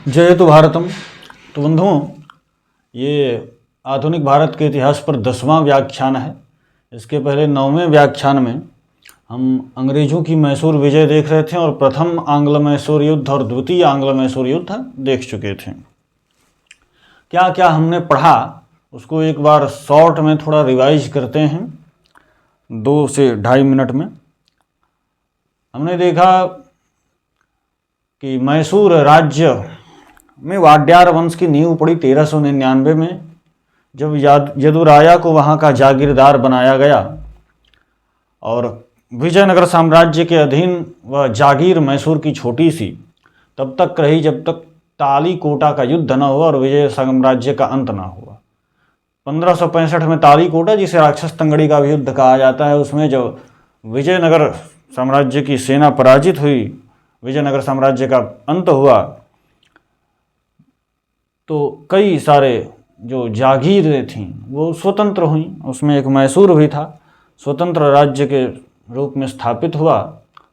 जयतु भारतम। तो बंधुओं, ये आधुनिक भारत के इतिहास पर 10वां व्याख्यान है। इसके पहले 9वें व्याख्यान में हम अंग्रेजों की मैसूर विजय देख रहे थे और प्रथम आंग्ल मैसूर युद्ध और द्वितीय आंग्ल मैसूर युद्ध देख चुके थे। क्या क्या हमने पढ़ा उसको एक बार शॉर्ट में थोड़ा रिवाइज करते हैं 2 से 2.5 मिनट में। हमने देखा कि मैसूर राज्य में वाड्यार वंश की नींव पड़ी 1399 में, जब यदुराया को वहाँ का जागीरदार बनाया गया और विजयनगर साम्राज्य के अधीन वह जागीर मैसूर की छोटी सी तब तक रही जब तक तालीकोटा का युद्ध न हुआ और विजय साम्राज्य का अंत न हुआ। 1565 में तालीकोटा, जिसे राक्षस तंगड़ी का भी युद्ध कहा जाता है, उसमें जब विजयनगर साम्राज्य की सेना पराजित हुई, विजयनगर साम्राज्य का अंत हुआ, तो कई सारे जो जागीरें थीं वो स्वतंत्र हुई। उसमें एक मैसूर भी था, स्वतंत्र राज्य के रूप में स्थापित हुआ,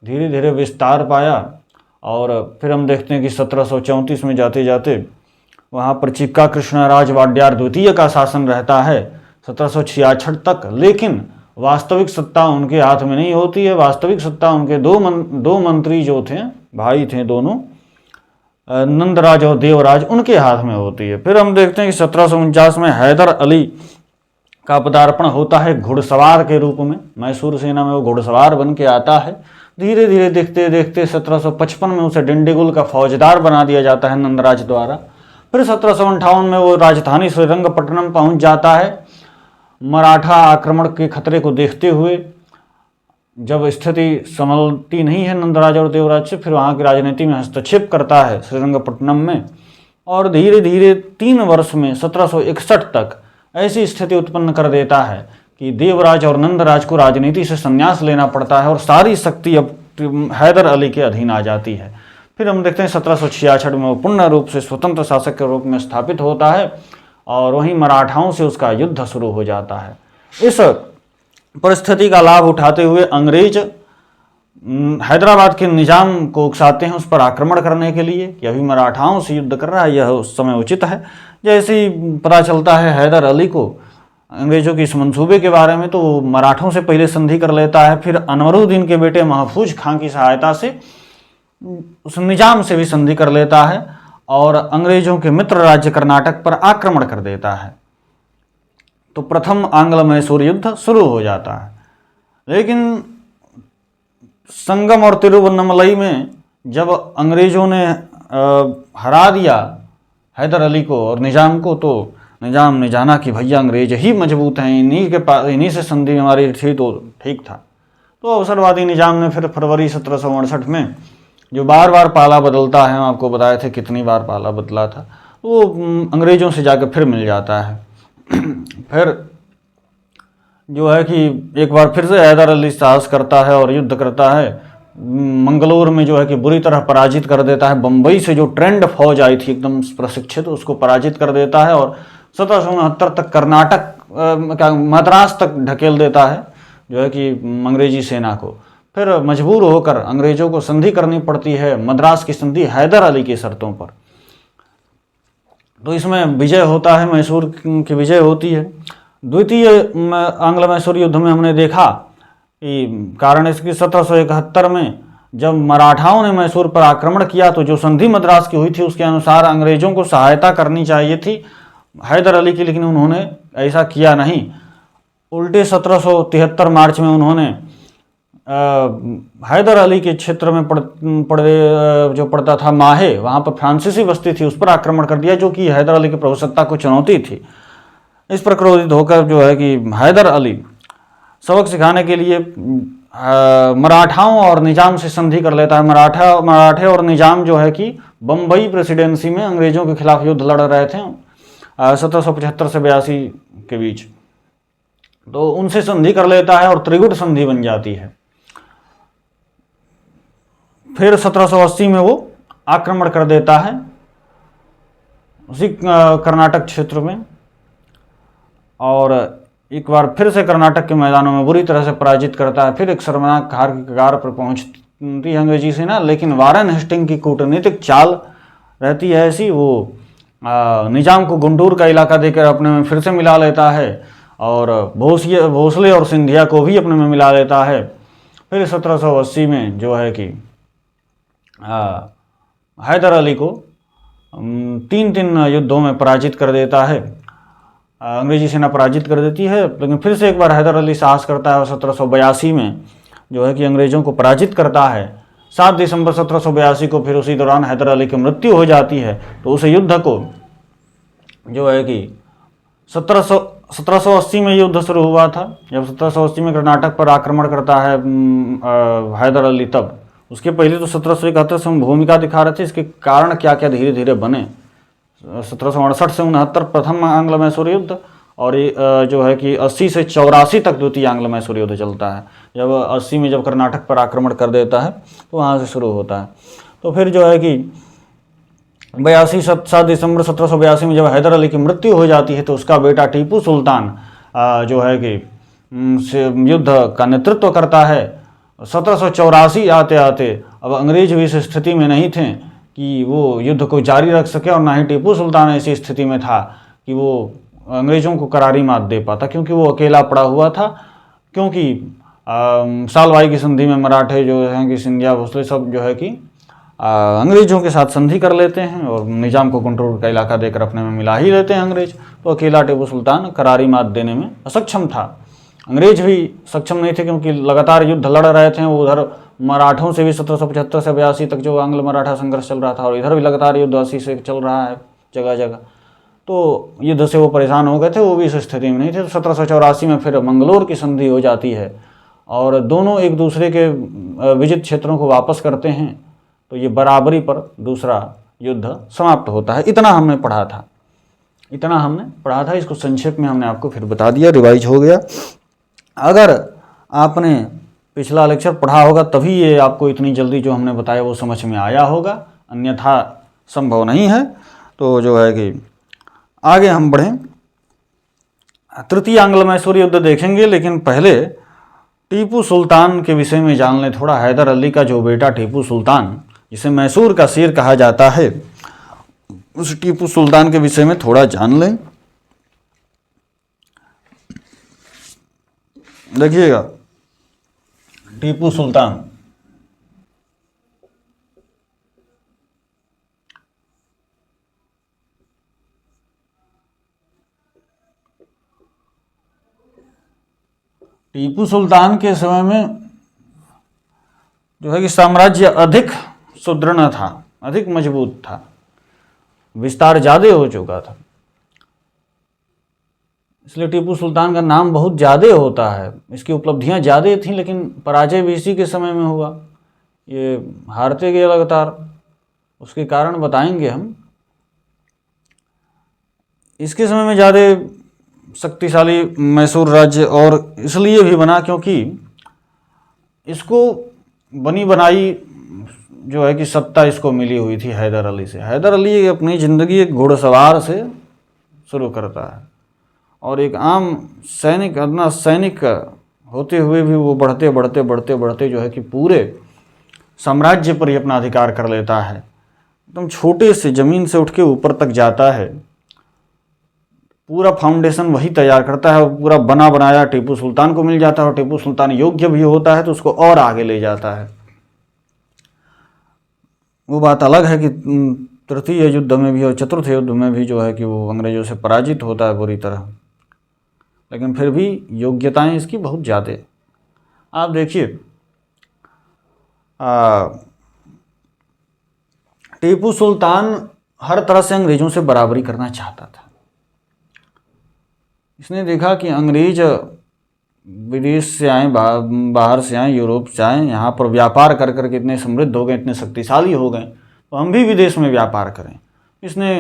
धीरे धीरे विस्तार पाया। और फिर हम देखते हैं कि 1734 में जाते जाते वहाँ पर चिक्का कृष्णराज वाड्यार द्वितीय का शासन रहता है 1766 तक। लेकिन वास्तविक सत्ता उनके हाथ में नहीं होती है। वास्तविक सत्ता उनके दो मंत्री जो थे, भाई थे दोनों, नंदराज और देवराज, उनके हाथ में होती है। फिर हम देखते हैं कि 1749 में हैदर अली का पदार्पण होता है घुड़सवार के रूप में। मैसूर सेना में वो घुड़सवार बन के आता है। धीरे धीरे देखते देखते 1755 में उसे डिंडीगुल का फौजदार बना दिया जाता है नंदराज द्वारा। फिर 1758 में वो राजधानी श्रीरंगपट्टनम पहुंच जाता है। मराठा आक्रमण के खतरे को देखते हुए जब स्थिति संभलती नहीं है नंदराज और देवराज से, फिर वहाँ की राजनीति में हस्तक्षेप करता है श्रीरंगपट्टनम में। और धीरे धीरे 3 वर्ष में 1761 तक ऐसी स्थिति उत्पन्न कर देता है कि देवराज और नंदराज को राजनीति से संन्यास लेना पड़ता है और सारी शक्ति अब हैदर अली के अधीन आ जाती है। फिर हम देखते हैं 1766 में वो पूर्ण रूप से स्वतंत्र शासक के रूप में स्थापित होता है और वहीं मराठाओं से उसका युद्ध शुरू हो जाता है। इस परिस्थिति का लाभ उठाते हुए अंग्रेज हैदराबाद के निजाम को उकसाते हैं उस पर आक्रमण करने के लिए कि अभी मराठाओं से युद्ध कर रहा है, यह उस समय उचित है। जैसे ही पता चलता है हैदर अली को अंग्रेजों के इस मंसूबे के बारे में, तो वो मराठों से पहले संधि कर लेता है। फिर अनवरुद्दीन के बेटे महफूज खां की सहायता से उस निजाम से भी संधि कर लेता है और अंग्रेजों के मित्र राज्य कर्नाटक पर आक्रमण कर देता है। तो प्रथम आंग्ल मैसूर युद्ध शुरू हो जाता है। लेकिन संगम और तिरुवन्नमलई में जब अंग्रेजों ने हरा दिया हैदर अली को और निजाम को, तो निजाम ने जाना कि भैया अंग्रेज ही मजबूत हैं, इन्हीं से संधि हमारी थी तो ठीक था। तो अवसरवादी निजाम ने फिर फरवरी 1768 में, जो बार बार पाला बदलता है, हम आपको बताए थे कितनी बार पाला बदला था, वो अंग्रेजों से जाकर फिर मिल जाता है। फिर जो है कि एक बार फिर से हैदर अली साहस करता है और युद्ध करता है। मंगलोर में जो है कि बुरी तरह पराजित कर देता है। बम्बई से जो ट्रेंड फौज आई थी एकदम प्रशिक्षित, उसको पराजित कर देता है और 1769 तक कर्नाटक मद्रास तक ढकेल देता है जो है कि अंग्रेजी सेना को। फिर मजबूर होकर अंग्रेजों को संधि करनी पड़ती है, मद्रास की संधि हैदर अली की शर्तों पर। तो इसमें विजय होता है, मैसूर की विजय होती है। द्वितीय आंग्ल मैसूर युद्ध में हमने देखा कि कारण इसकी 1771 में जब मराठाओं ने मैसूर पर आक्रमण किया, तो जो संधि मद्रास की हुई थी उसके अनुसार अंग्रेजों को सहायता करनी चाहिए थी हैदर अली की, लेकिन उन्होंने ऐसा किया नहीं। उल्टे 1773 मार्च में उन्होंने हैदर अली के क्षेत्र में जो पड़ता था माहे, वहाँ पर फ्रांसीसी बस्ती थी, उस पर आक्रमण कर दिया, जो कि हैदर अली की प्रभुसत्ता को चुनौती थी। इस पर क्रोधित होकर जो है कि हैदर अली सबक सिखाने के लिए मराठाओं और निजाम से संधि कर लेता है। मराठे और निजाम जो है कि बम्बई प्रेसिडेंसी में अंग्रेजों के खिलाफ युद्ध लड़ रहे थे 1775 से 82 के बीच। तो उनसे संधि कर लेता है और त्रिगुट संधि बन जाती है। फिर 1780 में वो आक्रमण कर देता है उसी कर्नाटक क्षेत्र में और एक बार फिर से कर्नाटक के मैदानों में बुरी तरह से पराजित करता है। फिर एक शर्मनाक हार की कगार पर पहुंचती है अंग्रेजी सेना, लेकिन वारेन हेस्टिंग की कूटनीतिक चाल रहती है ऐसी, वो निजाम को गुंटूर का इलाका देकर अपने में फिर से मिला लेता है और भोसले और सिंधिया को भी अपने में मिला लेता है। फिर 1780 में जो है कि हैदर अली को 3 युद्धों में पराजित कर देता है। अंग्रेजी सेना पराजित कर देती है, लेकिन फिर से एक बार हैदर अली साहस करता है और 1782 में जो है कि अंग्रेज़ों को पराजित करता है। 7 दिसंबर 1782 को फिर उसी दौरान हैदर अली की मृत्यु हो जाती है। तो उस युद्ध को जो है कि 1780 में युद्ध शुरू हुआ था। जब 1780 में कर्नाटक पर आक्रमण करता है हैदर अली, तब उसके पहले तो 1771 से हम भूमिका दिखा रहे थे, इसके कारण क्या क्या धीरे धीरे बने। 1768 से 69 प्रथम आंग्ल मैसूर युद्ध, और जो है कि 80 से 84 तक द्वितीय आंग्ल मैसूर युद्ध चलता है। जब 80 में जब कर्नाटक पर आक्रमण कर देता है तो वहाँ से शुरू होता है। तो फिर जो है कि 7 दिसंबर 1782 में जब हैदर अली की मृत्यु हो जाती है तो उसका बेटा टीपू सुल्तान जो है कि युद्ध का नेतृत्व करता है। 1784 आते आते अब अंग्रेज भी इस स्थिति में नहीं थे कि वो युद्ध को जारी रख सके, और ना ही टीपू सुल्तान ऐसी स्थिति में था कि वो अंग्रेज़ों को करारी मात दे पाता, क्योंकि वो अकेला पड़ा हुआ था। क्योंकि सालवाई की संधि में मराठे जो हैं कि सिंधिया भोसले सब जो है कि अंग्रेज़ों के साथ संधि कर लेते हैं और निजाम को गुंटूर का इलाका देकर अपने में मिला ही लेते हैं अंग्रेज। तो अकेला टीपू सुल्तान करारी मात देने में असक्षम था। अंग्रेज भी सक्षम नहीं थे, क्योंकि लगातार युद्ध लड़ रहे थे। उधर मराठों से भी 1775 से 82 तक जो आंग्ल मराठा संघर्ष चल रहा था, और इधर भी लगातार युद्ध 80 से चल रहा है जगह जगह। तो युद्ध से वो परेशान हो गए थे, वो भी इस स्थिति में नहीं थे। तो 1784 में फिर मंगलोर की संधि हो जाती है और दोनों एक दूसरे के विजित क्षेत्रों को वापस करते हैं। तो ये बराबरी पर दूसरा युद्ध समाप्त होता है। इतना हमने पढ़ा था, इसको संक्षेप में हमने आपको फिर बता दिया, रिवाइज हो गया। अगर आपने पिछला लेक्चर पढ़ा होगा तभी ये आपको इतनी जल्दी जो हमने बताया वो समझ में आया होगा, अन्यथा संभव नहीं है। तो जो है कि आगे हम बढ़ें, तृतीय आंग्ल मैसूर युद्ध देखेंगे, लेकिन पहले टीपू सुल्तान के विषय में जान लें थोड़ा। हैदर अली का जो बेटा टीपू सुल्तान, जिसे मैसूर का शेर कहा जाता है, उस टीपू सुल्तान के विषय में थोड़ा जान लें। देखिएगा, टीपू सुल्तान के समय में जो है कि साम्राज्य अधिक सुदृढ़ था, अधिक मजबूत था, विस्तार ज़्यादा हो चुका था। इसलिए टीपू सुल्तान का नाम बहुत ज़्यादा होता है, इसकी उपलब्धियां ज़्यादा थीं, लेकिन पराजय भी इसी के समय में हुआ। ये हारते गए लगातार, उसके कारण बताएंगे हम। इसके समय में ज़्यादा शक्तिशाली मैसूर राज्य और इसलिए भी बना क्योंकि इसको बनी बनाई जो है कि सत्ता इसको मिली हुई थी हैदर अली से। हैदर अली अपनी ज़िंदगी एक घुड़सवार से शुरू करता है और एक आम सैनिक, अपना सैनिक होते हुए भी वो बढ़ते बढ़ते बढ़ते बढ़ते जो है कि पूरे साम्राज्य पर ही अपना अधिकार कर लेता है। एकदम छोटे से ज़मीन से उठ के ऊपर तक जाता है, पूरा फाउंडेशन वही तैयार करता है। पूरा बना बनाया टीपू सुल्तान को मिल जाता है और टीपू सुल्तान योग्य भी होता है तो उसको और आगे ले जाता है। वो बात अलग है कि तृतीय युद्ध में भी और चतुर्थ युद्ध में भी जो है कि वो अंग्रेजों से पराजित होता है बुरी तरह, लेकिन फिर भी योग्यताएं इसकी बहुत ज़्यादा। आप देखिए, टीपू सुल्तान हर तरह से अंग्रेजों से बराबरी करना चाहता था। इसने देखा कि अंग्रेज विदेश से आए, बाहर से आए, यूरोप से आए, यहाँ पर व्यापार कर करके इतने समृद्ध हो गए, इतने शक्तिशाली हो गए, तो हम भी विदेश में व्यापार करें। इसने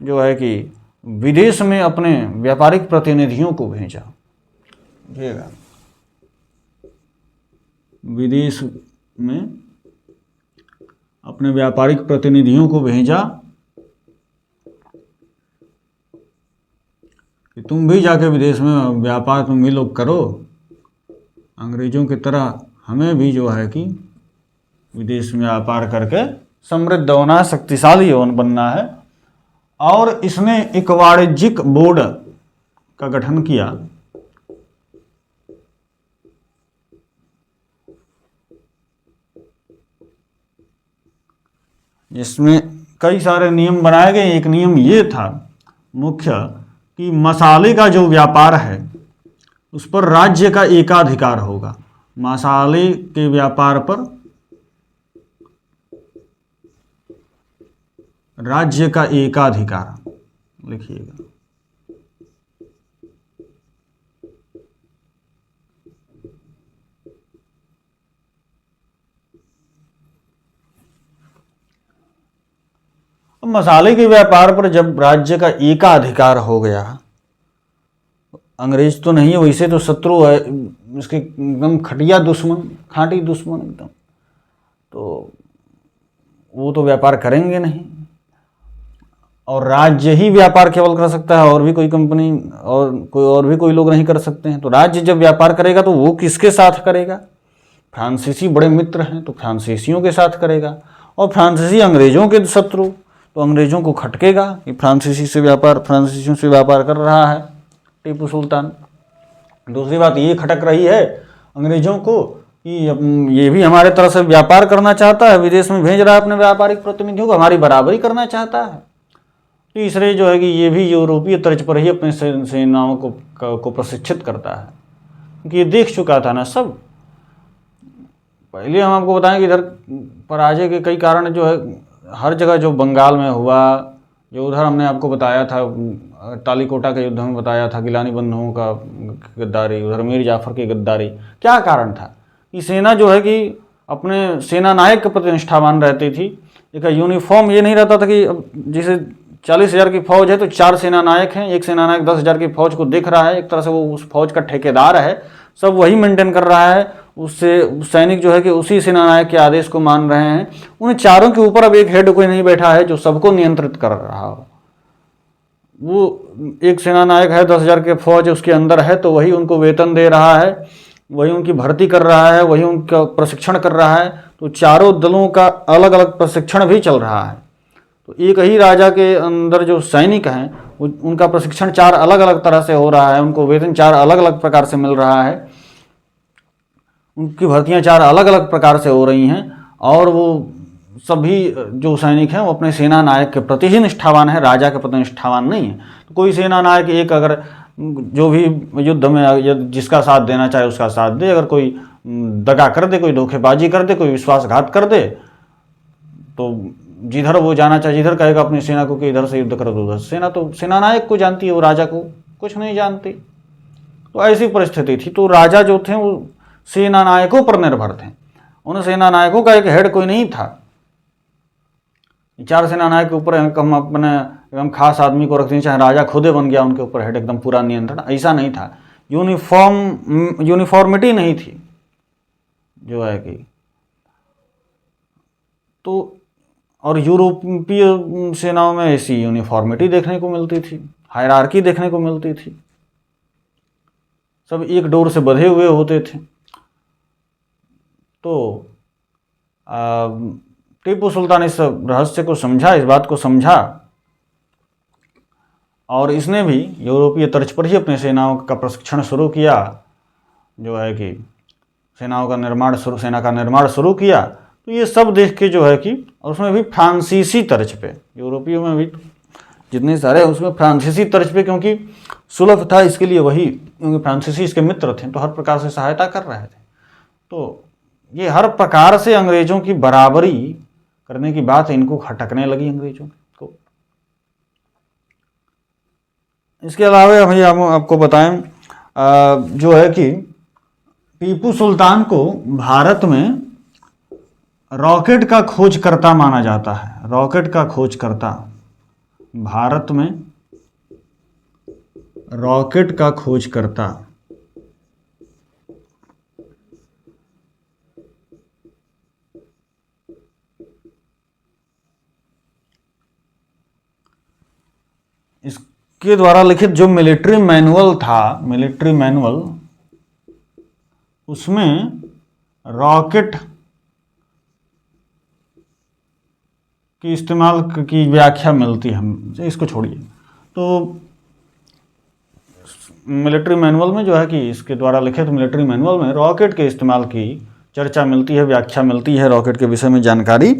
जो है कि विदेश में अपने व्यापारिक प्रतिनिधियों को भेजा। देखिएगा, विदेश में अपने व्यापारिक प्रतिनिधियों को भेजा कि तुम भी जाके विदेश में व्यापार तुम भी लोग करो, अंग्रेज़ों की तरह हमें भी जो है कि विदेश में व्यापार करके समृद्ध होना है, शक्तिशाली बनना है। और इसने एक वाणिज्यिक बोर्ड का गठन किया, जिसमें कई सारे नियम बनाए गए। एक नियम ये था मुख्य कि मसाले का जो व्यापार है उस पर राज्य का एकाधिकार होगा। मसाले के व्यापार पर राज्य का एकाधिकार, लिखिएगा। मसाले के व्यापार पर जब राज्य का एकाधिकार हो गया, अंग्रेज तो नहीं है, वैसे तो शत्रु है, इसके एकदम खटिया दुश्मन, खांटी दुश्मन एकदम, तो वो तो व्यापार करेंगे नहीं। और राज्य ही व्यापार केवल कर सकता है, और भी कोई कंपनी और भी कोई लोग नहीं कर सकते हैं। तो राज्य जब व्यापार करेगा तो वो किसके साथ करेगा? फ्रांसीसी बड़े मित्र हैं तो फ्रांसीसियों के साथ करेगा, और फ्रांसीसी अंग्रेजों के शत्रु, तो अंग्रेजों को खटकेगा कि फ्रांसीसियों से व्यापार कर रहा है टीपू सुल्तान। दूसरी बात ये खटक रही है अंग्रेजों को कि ये भी हमारे तरफ से व्यापार करना चाहता है, विदेश में भेज रहा है अपने व्यापारिक प्रतिनिधियों को, हमारी बराबरी करना चाहता है। तीसरे जो है कि ये भी यूरोपीय तर्ज पर ही अपने सेनाओं को प्रशिक्षित करता है, क्योंकि ये देख चुका था ना सब। पहले हम आपको बताएं कि इधर पराजय के कई कारण जो है हर जगह, जो बंगाल में हुआ, जो उधर हमने आपको बताया था तालीकोटा के युद्ध में बताया था गिलानी बंधुओं का गद्दारी, उधर मीर जाफर की गद्दारी। क्या कारण था कि सेना जो है कि अपने सेना नायक के प्रति निष्ठावान रहती थी। एक यूनिफॉर्म ये नहीं रहता था कि जैसे 40,000 की फौज है तो 4 सेना नायक हैं, एक सेना नायक 10,000 की फौज को देख रहा है, एक तरह से वो उस फौज का ठेकेदार है, सब वही मेंटेन कर रहा है, उससे सैनिक जो है कि उसी सेना नायक के आदेश को मान रहे हैं। उन चारों के ऊपर अब एक हेड कोई नहीं बैठा है जो सबको नियंत्रित कर रहा हो। वो एक सेना नायक है, 10,000 के फौज उसके अंदर है, तो वही उनको वेतन दे रहा है, वही उनकी भर्ती कर रहा है, वही उनका प्रशिक्षण कर रहा है। तो चारों दलों का अलग अलग प्रशिक्षण भी चल रहा है। तो एक ही राजा के अंदर जो सैनिक हैं उनका प्रशिक्षण 4 अलग अलग तरह से हो रहा है, उनको वेतन 4 अलग अलग प्रकार से मिल रहा है, उनकी भर्तियां 4 अलग अलग प्रकार से हो रही हैं। और वो सभी जो सैनिक हैं वो अपने सेना नायक के प्रति ही निष्ठावान है, राजा के प्रति निष्ठावान नहीं है। तो कोई सेना नायक एक अगर जो भी युद्ध में जिसका साथ देना चाहे उसका साथ दे, अगर कोई दगा कर दे, कोई धोखेबाजी कर दे, कोई विश्वासघात कर दे, तो जिधर वो जाना चाहे, जिधर कहेगा अपनी सेना को कि इधर से युद्ध करो, उधर सेना तो सेना नायक को जानती है, वो राजा को कुछ नहीं जानती। तो ऐसी परिस्थिति थी। तो राजा जो थे वो सेना नायकों पर निर्भर थे। उन सेना नायकों का एक हेड कोई नहीं था। 4 सेना नायक के ऊपर हम अपने एकदम खास आदमी को रखते हैं, चाहे राजा खुदे बन गया उनके ऊपर हेड, एकदम पूरा नियंत्रण, ऐसा नहीं था। यूनिफॉर्मिटी नहीं थी जो है कि। तो और यूरोपीय सेनाओं में ऐसी यूनिफॉर्मिटी देखने को मिलती थी, हायरार्की देखने को मिलती थी, सब एक डोर से बंधे हुए होते थे। तो टीपू सुल्तान इस रहस्य को समझा, इस बात को समझा, और इसने भी यूरोपीय तर्ज पर ही अपने सेनाओं का प्रशिक्षण शुरू किया, जो है कि सेना का निर्माण शुरू किया। तो ये सब देख के जो है कि, और उसमें भी फ्रांसीसी तर्ज पे, यूरोपियों में भी जितने सारे उसमें फ्रांसीसी तर्ज पे, क्योंकि सुलभ था इसके लिए वही, क्योंकि फ्रांसीसी इसके मित्र थे तो हर प्रकार से सहायता कर रहे थे। तो ये हर प्रकार से अंग्रेजों की बराबरी करने की बात इनको खटकने लगी अंग्रेजों को। इसके अलावा भैया हम आपको बताएं जो है कि टीपू सुल्तान को भारत में रॉकेट का खोजकर्ता माना जाता है। रॉकेट का खोजकर्ता, भारत में रॉकेट का खोजकर्ता। इसके द्वारा लिखित जो मिलिट्री मैनुअल था, मिलिट्री मैनुअल, उसमें रॉकेट की इस्तेमाल की व्याख्या मिलती है, इसको छोड़िए। तो मिलिट्री मैनुअल में जो है कि इसके द्वारा लिखित मिलिट्री मैनुअल में रॉकेट के इस्तेमाल की चर्चा मिलती है, व्याख्या मिलती है, रॉकेट के विषय में जानकारी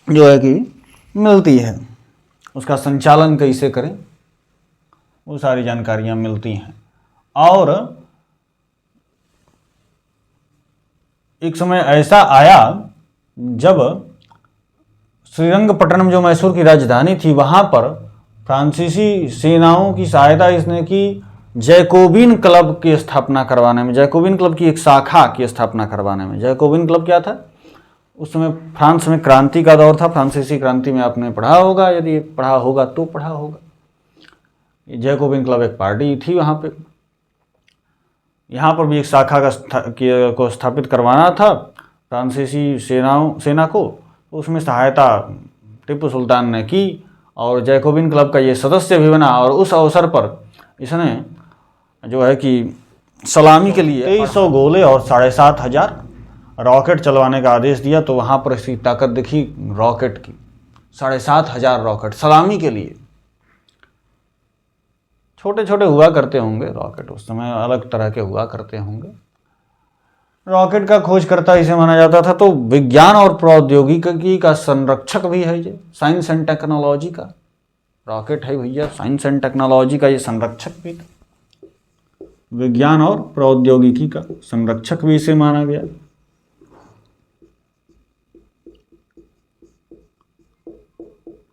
जो है कि मिलती है, उसका संचालन कैसे करें वो सारी जानकारियां मिलती हैं। और एक समय ऐसा आया जब श्रीरंगपट्टनम जो मैसूर की राजधानी थी वहां पर फ्रांसीसी सेनाओं की सहायता इसने की जैकोबिन क्लब की स्थापना करवाने में, जैकोबिन क्लब की एक शाखा की स्थापना करवाने में। जैकोबिन क्लब क्या था? उस समय फ्रांस में क्रांति का दौर था, फ्रांसीसी क्रांति में आपने पढ़ा होगा, यदि पढ़ा होगा तो पढ़ा होगा। जैकोबिन क्लब एक पार्टी थी वहाँ पे, यहाँ पर भी एक शाखा को स्थापित करवाना था फ्रांसीसी सेना को। उसमें सहायता टीपू सुल्तान ने की और जैकोबिन क्लब का ये सदस्य भी बना। और उस अवसर पर इसने जो है कि सलामी के लिए 2300 गोले और 7500 रॉकेट चलवाने का आदेश दिया। तो वहाँ पर इसकी ताकत दिखी रॉकेट की, 7500 रॉकेट सलामी के लिए। छोटे छोटे हुआ करते होंगे रॉकेट, उस समय अलग तरह के हुआ करते होंगे। रॉकेट का खोजकर्ता इसे माना जाता था। तो विज्ञान और प्रौद्योगिकी का संरक्षक भी है ये, साइंस एंड टेक्नोलॉजी का। रॉकेट है भैया, साइंस एंड टेक्नोलॉजी का ये संरक्षक भी था, विज्ञान और प्रौद्योगिकी का संरक्षक भी इसे माना गया।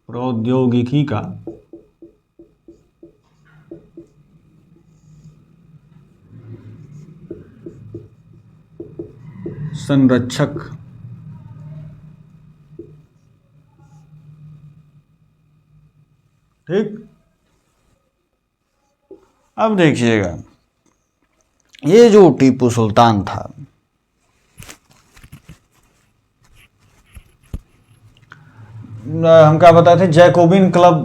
प्रौद्योगिकी का संरक्षक। ठीक, अब देखिएगा ये जो टीपू सुल्तान था, हम क्या बताए थे, जैकोबिन क्लब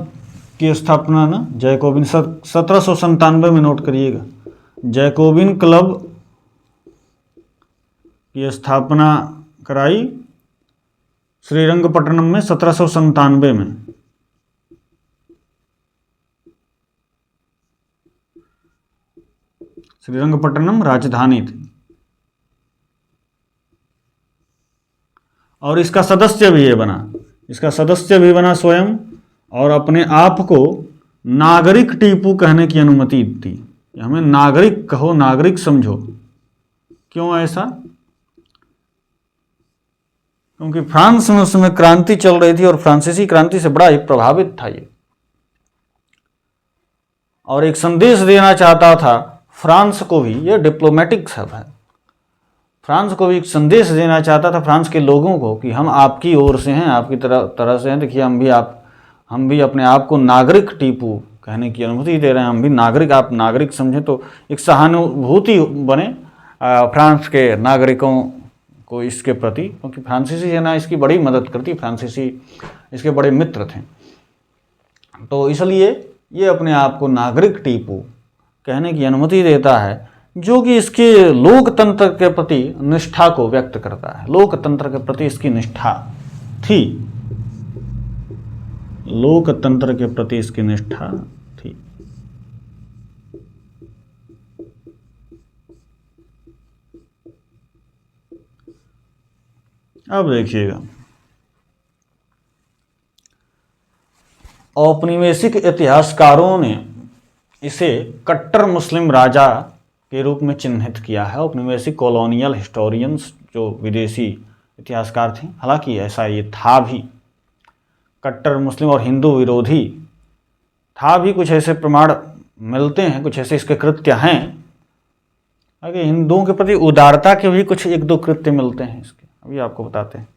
की स्थापना ना, जैकोबिन 1797 में, नोट करिएगा, जैकोबिन क्लब की स्थापना कराई श्रीरंगपट्टनम में 1797 में। श्रीरंगपट्टनम राजधानी थी और इसका सदस्य भी ये बना, इसका सदस्य भी बना स्वयं, और अपने आप को नागरिक टीपू कहने की अनुमति दी। हमें नागरिक कहो, नागरिक समझो। क्यों ऐसा? क्योंकि फ्रांस में उस समय क्रांति चल रही थी और फ्रांसीसी क्रांति से बड़ा ही प्रभावित था ये, और एक संदेश देना चाहता था फ्रांस को भी। ये डिप्लोमेटिक शब्द है, फ्रांस को भी एक संदेश देना चाहता था, फ्रांस के लोगों को, कि हम आपकी ओर से हैं, आपकी तरह से हैं। देखिए हम भी अपने आप को नागरिक टीपू कहने की अनुमति दे रहे हैं, हम भी नागरिक, आप नागरिक समझें। तो एक सहानुभूति बने फ्रांस के नागरिकों को इसके प्रति, क्योंकि फ्रांसीसी सेना इसकी बड़ी मदद करती, फ्रांसीसी इसके बड़े मित्र थे। तो इसलिए ये अपने आप को नागरिक टीपू कहने की अनुमति देता है, जो कि इसके लोकतंत्र के प्रति निष्ठा को व्यक्त करता है। लोकतंत्र के प्रति इसकी निष्ठा थी, लोकतंत्र के प्रति इसकी निष्ठा थी। अब देखिएगा, औपनिवेशिक इतिहासकारों ने इसे कट्टर मुस्लिम राजा के रूप में चिन्हित किया है। औपनिवेशिक कॉलोनियल हिस्टोरियंस जो विदेशी इतिहासकार थे, हालांकि ऐसा ये था भी, कट्टर मुस्लिम और हिंदू विरोधी था भी। कुछ ऐसे प्रमाण मिलते हैं, कुछ ऐसे इसके कृत्य हैं। आगे हिंदुओं के प्रति उदारता के भी कुछ एक दो कृत्य मिलते हैं इसके, अभी आपको बताते हैं।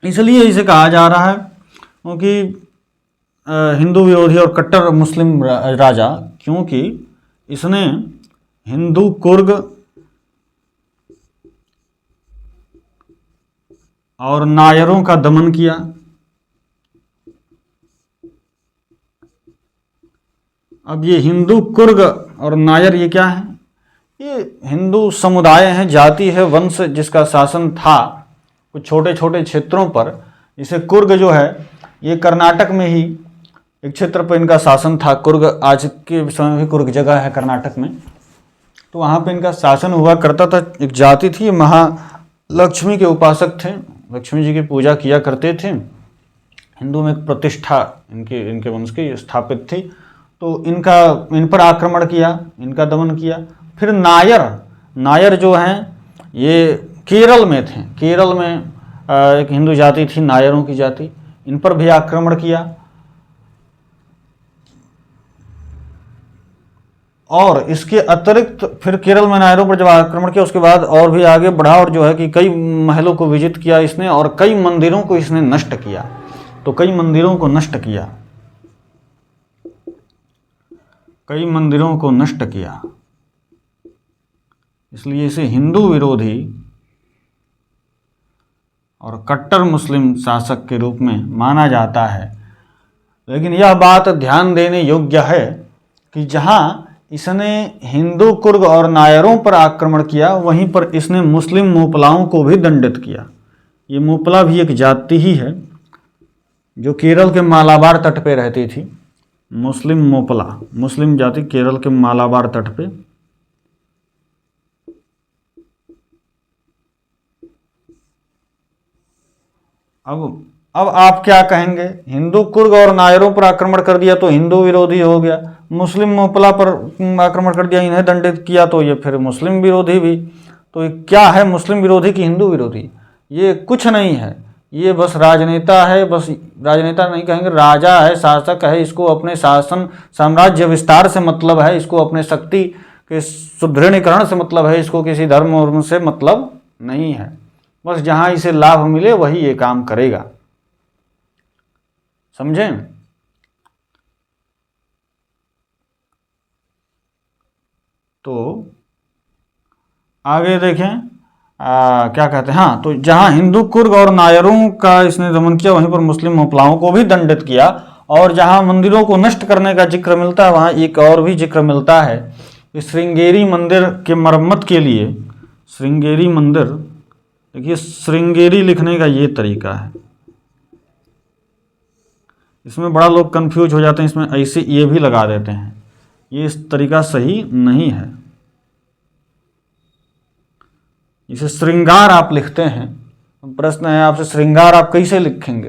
इसलिए इसे कहा जा रहा है क्योंकि हिंदू विरोधी और कट्टर मुस्लिम राजा, क्योंकि इसने हिंदू कुर्ग और नायरों का दमन किया। अब ये हिंदू कुर्ग और नायर ये क्या है? ये हिंदू समुदाय हैं, जाति है, वंश जिसका शासन था कुछ छोटे छोटे क्षेत्रों पर, जैसे कुर्ग जो है ये कर्नाटक में ही एक क्षेत्र पर इनका शासन था। कुर्ग आज के समय में कुर्ग जगह है कर्नाटक में, तो वहाँ पे इनका शासन हुआ करता था। एक जाति थी, महालक्ष्मी के उपासक थे, लक्ष्मी जी की पूजा किया करते थे। हिंदू में एक प्रतिष्ठा इनके वंश की स्थापित थी। तो इन पर आक्रमण किया, इनका दमन किया। फिर नायर जो हैं ये केरल में थे। केरल में एक हिंदू जाति थी, नायरों की जाति, इन पर भी आक्रमण किया। और इसके अतिरिक्त फिर केरल में नायरों पर जब आक्रमण किया, उसके बाद और भी आगे बढ़ा और जो है कि कई महलों को विजित किया इसने और कई मंदिरों को इसने नष्ट किया। तो कई मंदिरों को नष्ट किया, इसलिए इसे हिंदू विरोधी और कट्टर मुस्लिम शासक के रूप में माना जाता है। लेकिन यह बात ध्यान देने योग्य है कि जहां इसने हिंदू कुर्ग और नायरों पर आक्रमण किया, वहीं पर इसने मुस्लिम मोपलाओं को भी दंडित किया। ये मोपला भी एक जाति ही है जो केरल के मालाबार तट पे रहती थी। मुस्लिम मोपला, मुस्लिम जाति, केरल के मालाबार तट पे। अब आप क्या कहेंगे? हिंदू कुर्ग और नायरों पर आक्रमण कर दिया तो हिंदू विरोधी हो गया, मुस्लिम मोपला पर आक्रमण कर दिया, इन्हें दंडित किया तो ये फिर मुस्लिम विरोधी भी। तो ये क्या है, मुस्लिम विरोधी कि हिंदू विरोधी? ये कुछ नहीं है, ये बस राजनेता है। बस राजनेता नहीं कहेंगे, राजा है, शासक है। इसको अपने शासन साम्राज्य विस्तार से मतलब है, इसको अपने शक्ति के सुदृढ़ीकरण से मतलब है, इसको किसी धर्म वर्म से मतलब नहीं है। बस जहां इसे लाभ मिले वही ये काम करेगा। समझें? तो आगे देखें क्या कहते हैं। हाँ, तो जहां हिंदू कुर्ग और नायरों का इसने दमन किया, वहीं पर मुस्लिम मोपलाओं को भी दंडित किया। और जहां मंदिरों को नष्ट करने का जिक्र मिलता है, वहां एक और भी जिक्र मिलता है कि श्रृंगेरी मंदिर के मरम्मत के लिए, श्रृंगेरी मंदिर, देखिए श्रृंगेरी लिखने का ये तरीका है, इसमें बड़ा लोग कंफ्यूज हो जाते हैं, इसमें ऐसे ये भी लगा देते हैं, ये इस तरीका सही नहीं है। इसे श्रृंगार आप लिखते हैं, प्रश्न है आपसे श्रृंगार आप कैसे लिखेंगे?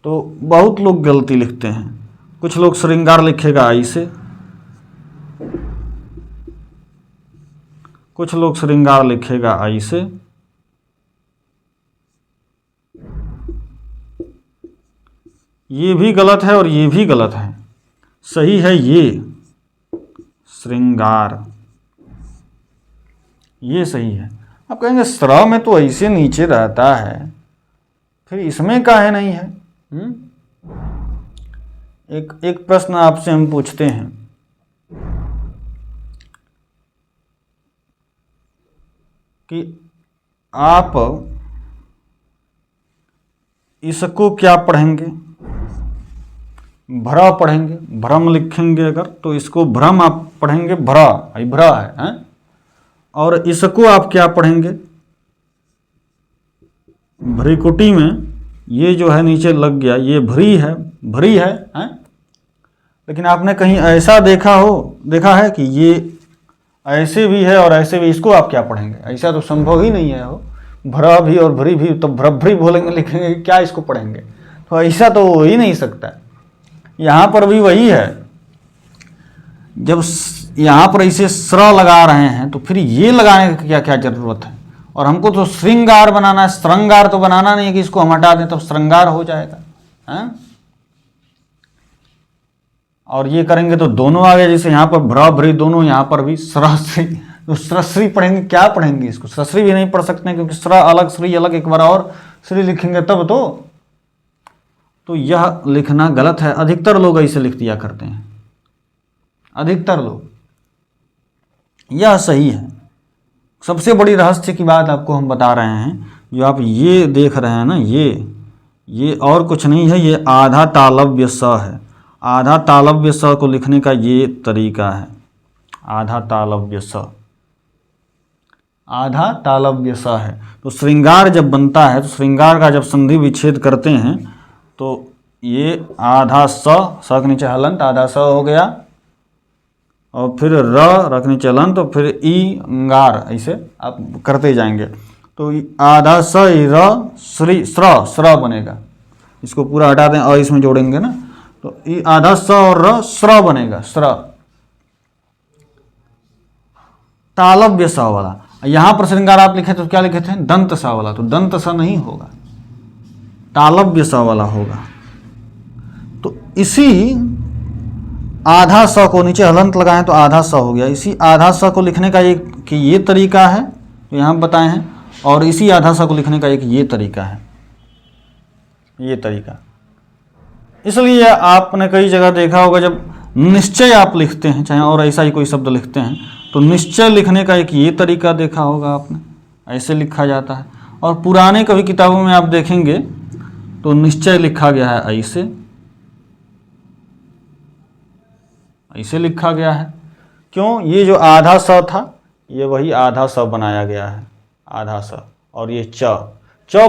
तो बहुत लोग गलती लिखते हैं। कुछ लोग श्रृंगार लिखेगा ऐसे, कुछ लोग श्रृंगार लिखेगा ऐसे, ये भी गलत है और ये भी गलत है। सही है ये श्रृंगार, ये सही है। आप कहेंगे स्र में तो ऐसे नीचे रहता है, फिर इसमें काहे नहीं है? एक प्रश्न आपसे हम पूछते हैं कि आप इसको क्या पढ़ेंगे? भ्र पढ़ेंगे, भ्रम लिखेंगे अगर, तो इसको भ्रम आप पढ़ेंगे, भ्र है। और इसको आप क्या पढ़ेंगे? भ्रिकुटी में ये जो है नीचे लग गया, ये भ्री है, हैं? लेकिन आपने कहीं ऐसा देखा है कि ये ऐसे भी है और ऐसे भी, इसको आप क्या पढ़ेंगे? ऐसा तो संभव ही नहीं है। हो भ्र भी और भ्री भी, तो भ्रभ्री बोलेंगे, लिखेंगे, क्या इसको पढ़ेंगे? तो ऐसा तो हो ही नहीं सकता। यहाँ पर भी वही है, जब यहाँ पर इसे स्र लगा रहे हैं तो फिर ये लगाने की क्या क्या जरूरत है? और हमको तो श्रृंगार बनाना है, श्रृंगार तो बनाना नहीं है कि इसको हम हटा दें तब श्रृंगार हो जाएगा, हैं? और ये करेंगे तो दोनों आ गए, जैसे यहाँ पर भ्र भ्री दोनों, यहाँ पर भी स्रश्री, तो स्रश्री पढ़ेंगे, क्या पढ़ेंगे इसको? स्रश्री भी नहीं पढ़ सकते क्योंकि स्र अलग श्री अलग, एक बार और श्री लिखेंगे तब तो यह लिखना गलत है। अधिकतर लोग ऐसे लिख दिया करते हैं, अधिकतर लोग। यह सही है। सबसे बड़ी रहस्य की बात आपको हम बता रहे हैं, जो आप ये देख रहे हैं ना, ये और कुछ नहीं है, ये आधा तालव्य स है। आधा तालव्य स को लिखने का ये तरीका है, आधा तालव्य स। आधा तालव्य स है। तो श्रृंगार जब बनता है तो श्रृंगार का जब संधि विच्छेद करते हैं तो ये आधा स के नीचे हलंत आधा स हो गया, और फिर र रखने चलन तो फिर ई अंगार, ऐसे आप करते जाएंगे। तो आधा स र श्री स्र बनेगा। इसको पूरा हटा दें और इसमें जोड़ेंगे ना, तो ई आधा स और र स्र बनेगा, स्र तालव्य स वाला। यहाँ पर श्रृंगार आप लिखे तो क्या लिखे थे, दंत सा वाला, तो दंत सा नहीं होगा, तालव्य सा वाला होगा। तो इसी आधा स को नीचे हलंत लगाएं तो आधा स हो गया। इसी आधा स को लिखने का एक कि ये तरीका है जो यहाँ बताए हैं, और इसी आधा स को लिखने का एक ये तरीका है, ये तरीका। इसलिए आपने कई जगह देखा होगा जब निश्चय आप लिखते हैं, चाहे और ऐसा ही कोई शब्द लिखते हैं, तो निश्चय लिखने का एक ये तरीका देखा होगा आपने, ऐसे लिखा जाता है। और पुराने कभी किताबों में आप देखेंगे तो निश्चय लिखा गया है ऐसे, ऐसे लिखा गया है। क्यों, ये जो आधा स था ये वही आधा स बनाया गया है, आधा स। और ये च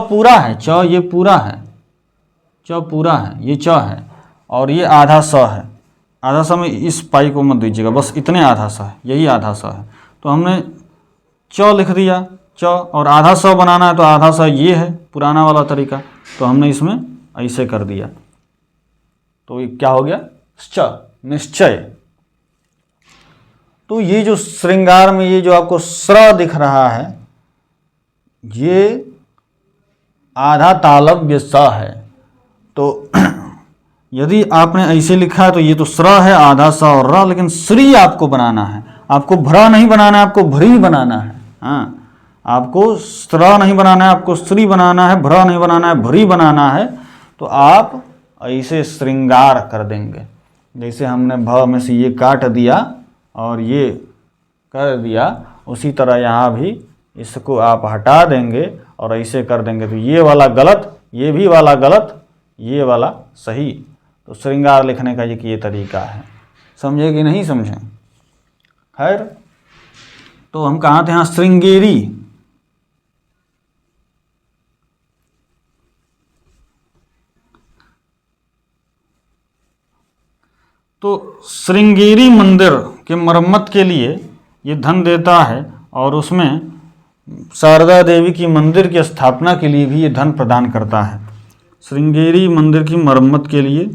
पूरा है, च ये पूरा है, च पूरा है, ये च है, और ये आधा स है। आधा स में इस पाई को मत दीजिएगा, बस इतने आधा स है, यही आधा स है। तो हमने च लिख दिया, च, और आधा स बनाना है तो आधा स ये है पुराना वाला तरीका, तो हमने इसमें ऐसे कर दिया। तो ये क्या हो गया, च, निश्चय। तो ये जो श्रृंगार में ये जो आपको स्र दिख रहा है, ये आधा तालव्य स है। तो यदि आपने ऐसे लिखा है तो ये तो स्र है, आधा स और र, लेकिन श्री आपको बनाना है, आपको भ्र नहीं बनाना है, आपको भ्री बनाना है। हाँ, आपको स्र नहीं बनाना है, आपको श्री बनाना है, भ्र नहीं बनाना है, भ्री बनाना है। तो आप ऐसे श्रृंगार कर देंगे, जैसे हमने भ में से ये काट दिया और ये कर दिया, उसी तरह यहाँ भी इसको आप हटा देंगे और ऐसे कर देंगे। तो ये वाला गलत, ये भी वाला गलत, ये वाला सही। तो श्रृंगार लिखने का ये तरीका है, समझे कि नहीं समझे। खैर, तो हम कहाँ थे, यहाँ श्रृंगेरी। तो श्रृंगेरी मंदिर के मरम्मत के लिए ये धन देता है, और उसमें शारदा देवी की मंदिर की स्थापना के लिए भी ये धन प्रदान करता है। श्रृंगेरी मंदिर की मरम्मत के लिए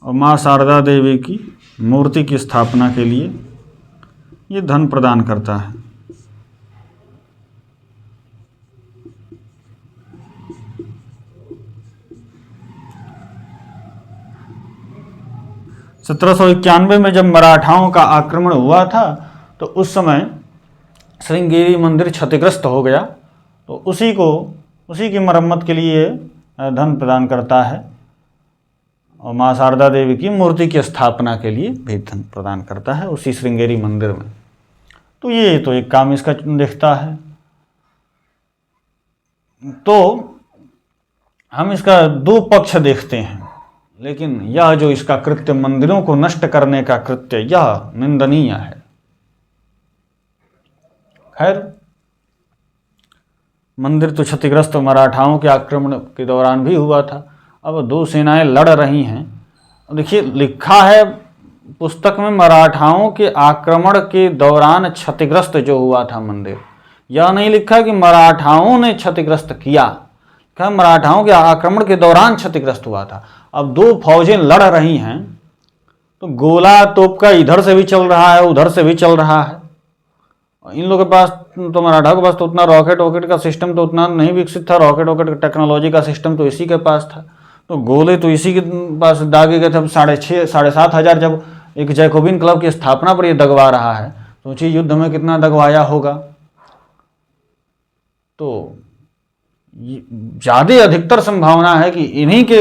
और माँ शारदा देवी की मूर्ति की स्थापना के लिए ये धन प्रदान करता है। (1791) में जब मराठाओं का आक्रमण हुआ था तो उस समय श्रृंगेरी मंदिर क्षतिग्रस्त हो गया, तो उसी की मरम्मत के लिए धन प्रदान करता है, और माँ शारदा देवी की मूर्ति की स्थापना के लिए भी धन प्रदान करता है उसी श्रृंगेरी मंदिर में। तो ये तो एक काम इसका दिखता है। तो हम इसका दो पक्ष देखते हैं, लेकिन यह जो इसका कृत्य मंदिरों को नष्ट करने का कृत्य, यह निंदनीय है। खैर, मंदिर तो क्षतिग्रस्त मराठाओं के आक्रमण के दौरान भी हुआ था। अब दो सेनाएं लड़ रही हैं। देखिए, लिखा है पुस्तक में मराठाओं के आक्रमण के दौरान क्षतिग्रस्त जो हुआ था मंदिर, यह नहीं लिखा कि मराठाओं ने क्षतिग्रस्त किया, क्या मराठाओं के आक्रमण के दौरान क्षतिग्रस्त हुआ था। अब दो फौजें लड़ रही हैं, तो गोला तोप का इधर से भी चल रहा है, उधर से भी चल रहा है। इन लोगों के पास तो, मराठा के पास तो उतना रॉकेट का सिस्टम तो उतना नहीं विकसित था, रॉकेट टेक्नोलॉजी का सिस्टम तो इसी के पास था, तो गोले तो इसी के पास दागे गए थे। 6,500-7,500 जब एक जैकोबिन क्लब की स्थापना पर ये दगवा रहा है, सोचिए युद्ध में कितना दगवाया होगा। तो ज़्यादा अधिकतर संभावना है कि इन्हीं के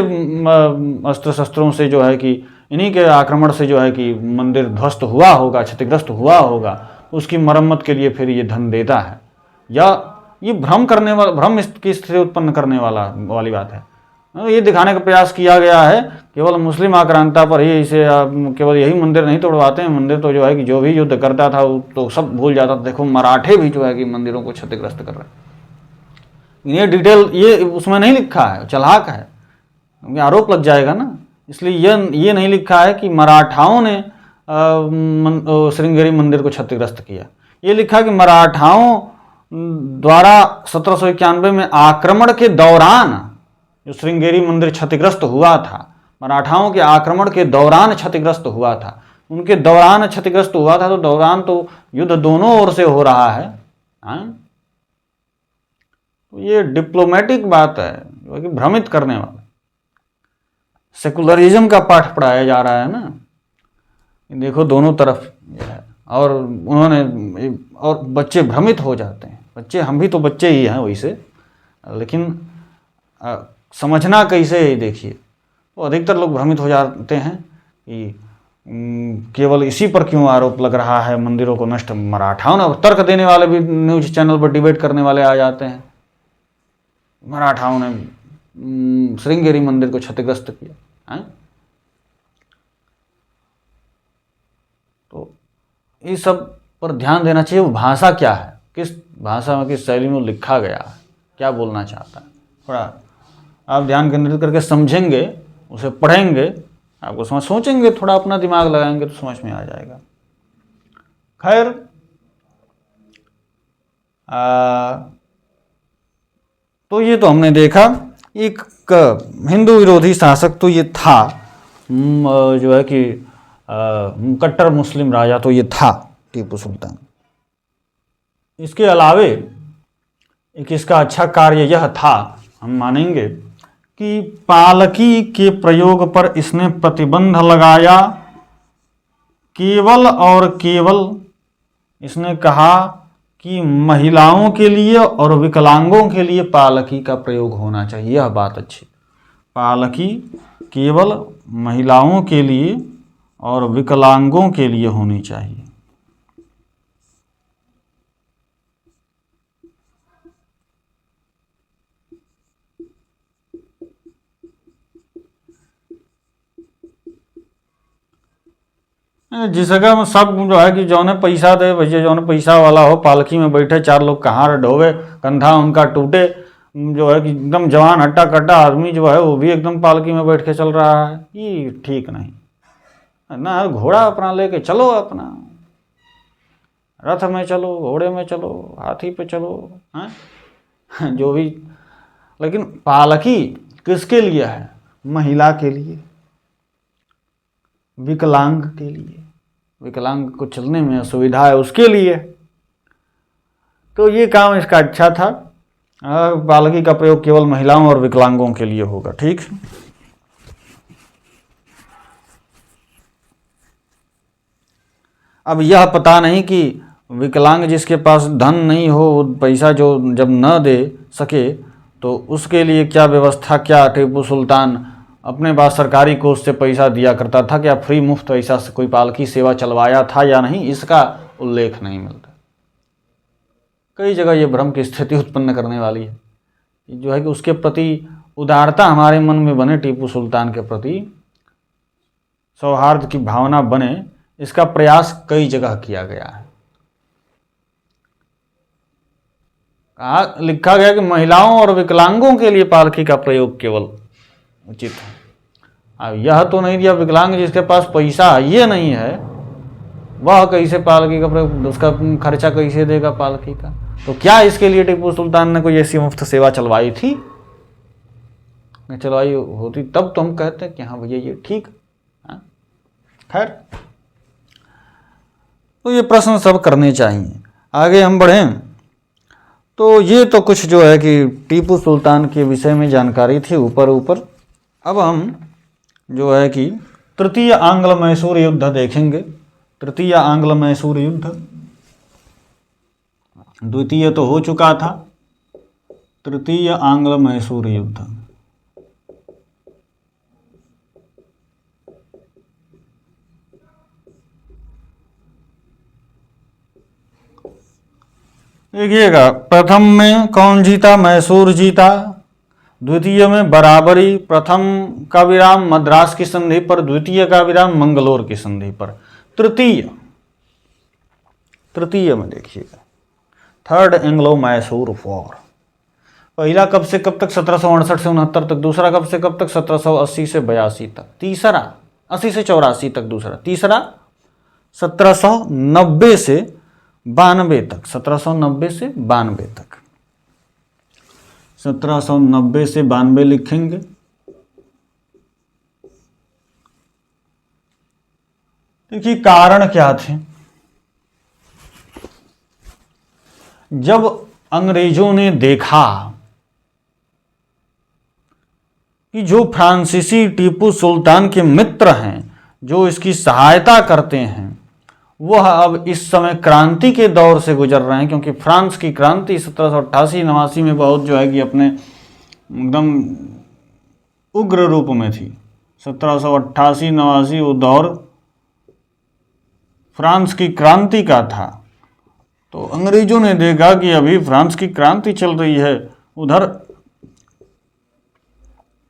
अस्त्र शस्त्रों से जो है कि इन्हीं के आक्रमण से जो है कि मंदिर ध्वस्त हुआ होगा, क्षतिग्रस्त हुआ होगा, उसकी मरम्मत के लिए फिर ये धन देता है। या ये भ्रम की स्थिति उत्पन्न करने वाली बात है। ये दिखाने का प्रयास किया गया है केवल मुस्लिम आक्रांता पर ही इसे केवल यही मंदिर नहीं तोड़वाते हैं, मंदिर तो जो है कि जो भी युद्ध करता था वो तो सब भूल जाता था। देखो मराठे भी जो है कि मंदिरों को क्षतिग्रस्त कर रहे हैं। ये डिटेल ये उसमें नहीं लिखा है, चलाक है, क्योंकि आरोप लग जाएगा ना। इसलिए ये नहीं लिखा है कि मराठाओं ने श्रृंगेरी मंदिर को क्षतिग्रस्त किया। ये लिखा कि मराठाओं द्वारा 1791 में आक्रमण के दौरान जो श्रृंगेरी मंदिर क्षतिग्रस्त हुआ था, मराठाओं के आक्रमण के दौरान क्षतिग्रस्त हुआ था। उनके दौरान क्षतिग्रस्त हुआ था, तो दौरान तो युद्ध दोनों ओर से हो रहा है। तो ये डिप्लोमेटिक बात है जो कि भ्रमित करने वाला। सेकुलरिज्म का पाठ पढ़ाया जा रहा है ना, देखो दोनों तरफ है, और उन्होंने और बच्चे भ्रमित हो जाते हैं। बच्चे, हम भी तो बच्चे ही हैं वैसे, लेकिन समझना कैसे है देखिए। तो अधिकतर लोग भ्रमित हो जाते हैं कि केवल इसी पर क्यों आरोप लग रहा है मंदिरों को नष्ट। मराठाओं ने तर्क देने वाले भी न्यूज चैनल पर डिबेट करने वाले आ जाते हैं, मराठाओं ने श्रृंगेरी मंदिर को क्षतिग्रस्त किया है। तो इस सब पर ध्यान देना चाहिए। वो भाषा क्या है, किस भाषा में, किस शैली में लिखा गया है, क्या बोलना चाहता है, थोड़ा आप ध्यान केंद्रित करके समझेंगे, उसे पढ़ेंगे, आपको समझ, सोचेंगे, थोड़ा अपना दिमाग लगाएंगे तो समझ में आ जाएगा। खैर तो ये तो हमने देखा, एक हिंदू विरोधी शासक तो ये था, जो है कि कट्टर मुस्लिम राजा तो ये था टीपू सुल्तान। इसके अलावे एक इसका अच्छा कार्य यह था, हम मानेंगे, कि पालकी के प्रयोग पर इसने प्रतिबंध लगाया। केवल और केवल इसने कहा कि महिलाओं के लिए और विकलांगों के लिए पालकी का प्रयोग होना चाहिए। यह बात अच्छी, पालकी केवल महिलाओं के लिए और विकलांगों के लिए होनी चाहिए। जिस जगह में सब जो है कि जौने पैसा दे भैया, जौने पैसा वाला हो, पालकी में बैठे, चार लोग कहाँ ढोवे, कंधा उनका टूटे, जो है कि एकदम जवान हट्टा कट्टा आदमी जो है वो भी एकदम पालकी में बैठ के चल रहा है, ये ठीक नहीं ना। घोड़ा अपना लेके चलो, अपना रथ में चलो, घोड़े में चलो, हाथी पे चलो, हैं जो भी, लेकिन पालकी किसके लिए है? महिला के लिए, विकलांग के लिए, विकलांग को चलने में असुविधा है उसके लिए। तो ये काम इसका अच्छा था। पालकी का प्रयोग केवल महिलाओं और विकलांगों के लिए होगा, ठीक। अब यह पता नहीं कि विकलांग जिसके पास धन नहीं हो, पैसा जो जब न दे सके, तो उसके लिए क्या व्यवस्था, क्या टीपू सुल्तान अपने पास सरकारी कोष से पैसा दिया करता था, क्या फ्री मुफ्त ऐसा से कोई पालकी सेवा चलवाया था या नहीं, इसका उल्लेख नहीं मिलता। कई जगह ये भ्रम की स्थिति उत्पन्न करने वाली है, जो है कि उसके प्रति उदारता हमारे मन में बने, टीपू सुल्तान के प्रति सौहार्द की भावना बने, इसका प्रयास कई जगह किया गया है। लिखा गया कि महिलाओं और विकलांगों के लिए पालकी का प्रयोग केवल उचित है। अब यह तो नहीं दिया विकलांग जिसके पास पैसा ये नहीं है, वह कैसे पालकी का प्रयोग, उसका खर्चा कैसे देगा पालकी का? तो क्या इसके लिए टीपू सुल्तान ने कोई ऐसी मुफ्त सेवा चलवाई थी? चलवाई होती तब तो हम कहते हैं कि हाँ भैया ये ठीक है। खैर, तो ये प्रश्न सब करने चाहिए। आगे हम बढ़ें तो ये तो कुछ जो है कि टीपू सुल्तान के विषय में जानकारी थी ऊपर ऊपर। अब हम जो है कि तृतीय आंग्ल मैसूर युद्ध देखेंगे। तृतीय आंग्ल मैसूर युद्ध, द्वितीय तो हो चुका था, तृतीय आंग्ल मैसूर युद्ध। देखिएगा, प्रथम में कौन जीता? मैसूर जीता। द्वितीय में बराबरी, प्रथम का विराम मद्रास की संधि पर, द्वितीय का विराम मंगलोर की संधि पर। तृतीय में देखिएगा थर्ड एंग्लो मैसूर वॉर। पहला कब से कब तक? 1768 से 69 तक। दूसरा कब से कब तक? 1780 से 82 तक। तीसरा 80 से 84 तक। दूसरा तीसरा 1790 से 92 तक। 1790 से 92 तक। 1790 से 92 लिखेंगे। देखिए कारण क्या थे। जब अंग्रेजों ने देखा कि जो फ्रांसीसी टीपू सुल्तान के मित्र हैं, जो इसकी सहायता करते हैं, वह अब इस समय क्रांति के दौर से गुजर रहे हैं, क्योंकि फ्रांस की क्रांति 1788-89 में बहुत जो है कि अपने एकदम उग्र रूप में थी। 1788-89 वो दौर फ्रांस की क्रांति का था। तो अंग्रेजों ने देखा कि अभी फ्रांस की क्रांति चल रही है, उधर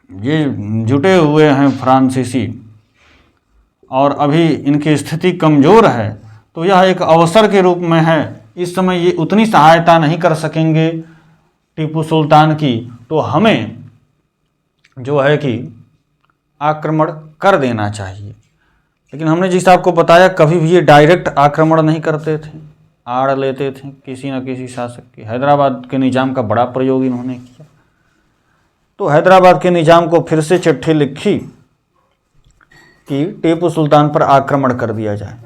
ये जुटे हुए हैं फ्रांसीसी और अभी इनकी स्थिति कमज़ोर है, तो यह एक अवसर के रूप में है। इस समय ये उतनी सहायता नहीं कर सकेंगे टीपू सुल्तान की, तो हमें जो है कि आक्रमण कर देना चाहिए। लेकिन हमने जिस आपको बताया, कभी भी ये डायरेक्ट आक्रमण नहीं करते थे, आड़ लेते थे किसी न किसी शासक की। हैदराबाद के निज़ाम का बड़ा प्रयोग इन्होंने किया। तो हैदराबाद के निज़ाम को फिर से चिट्ठी लिखी कि टीपू सुल्तान पर आक्रमण कर दिया जाए।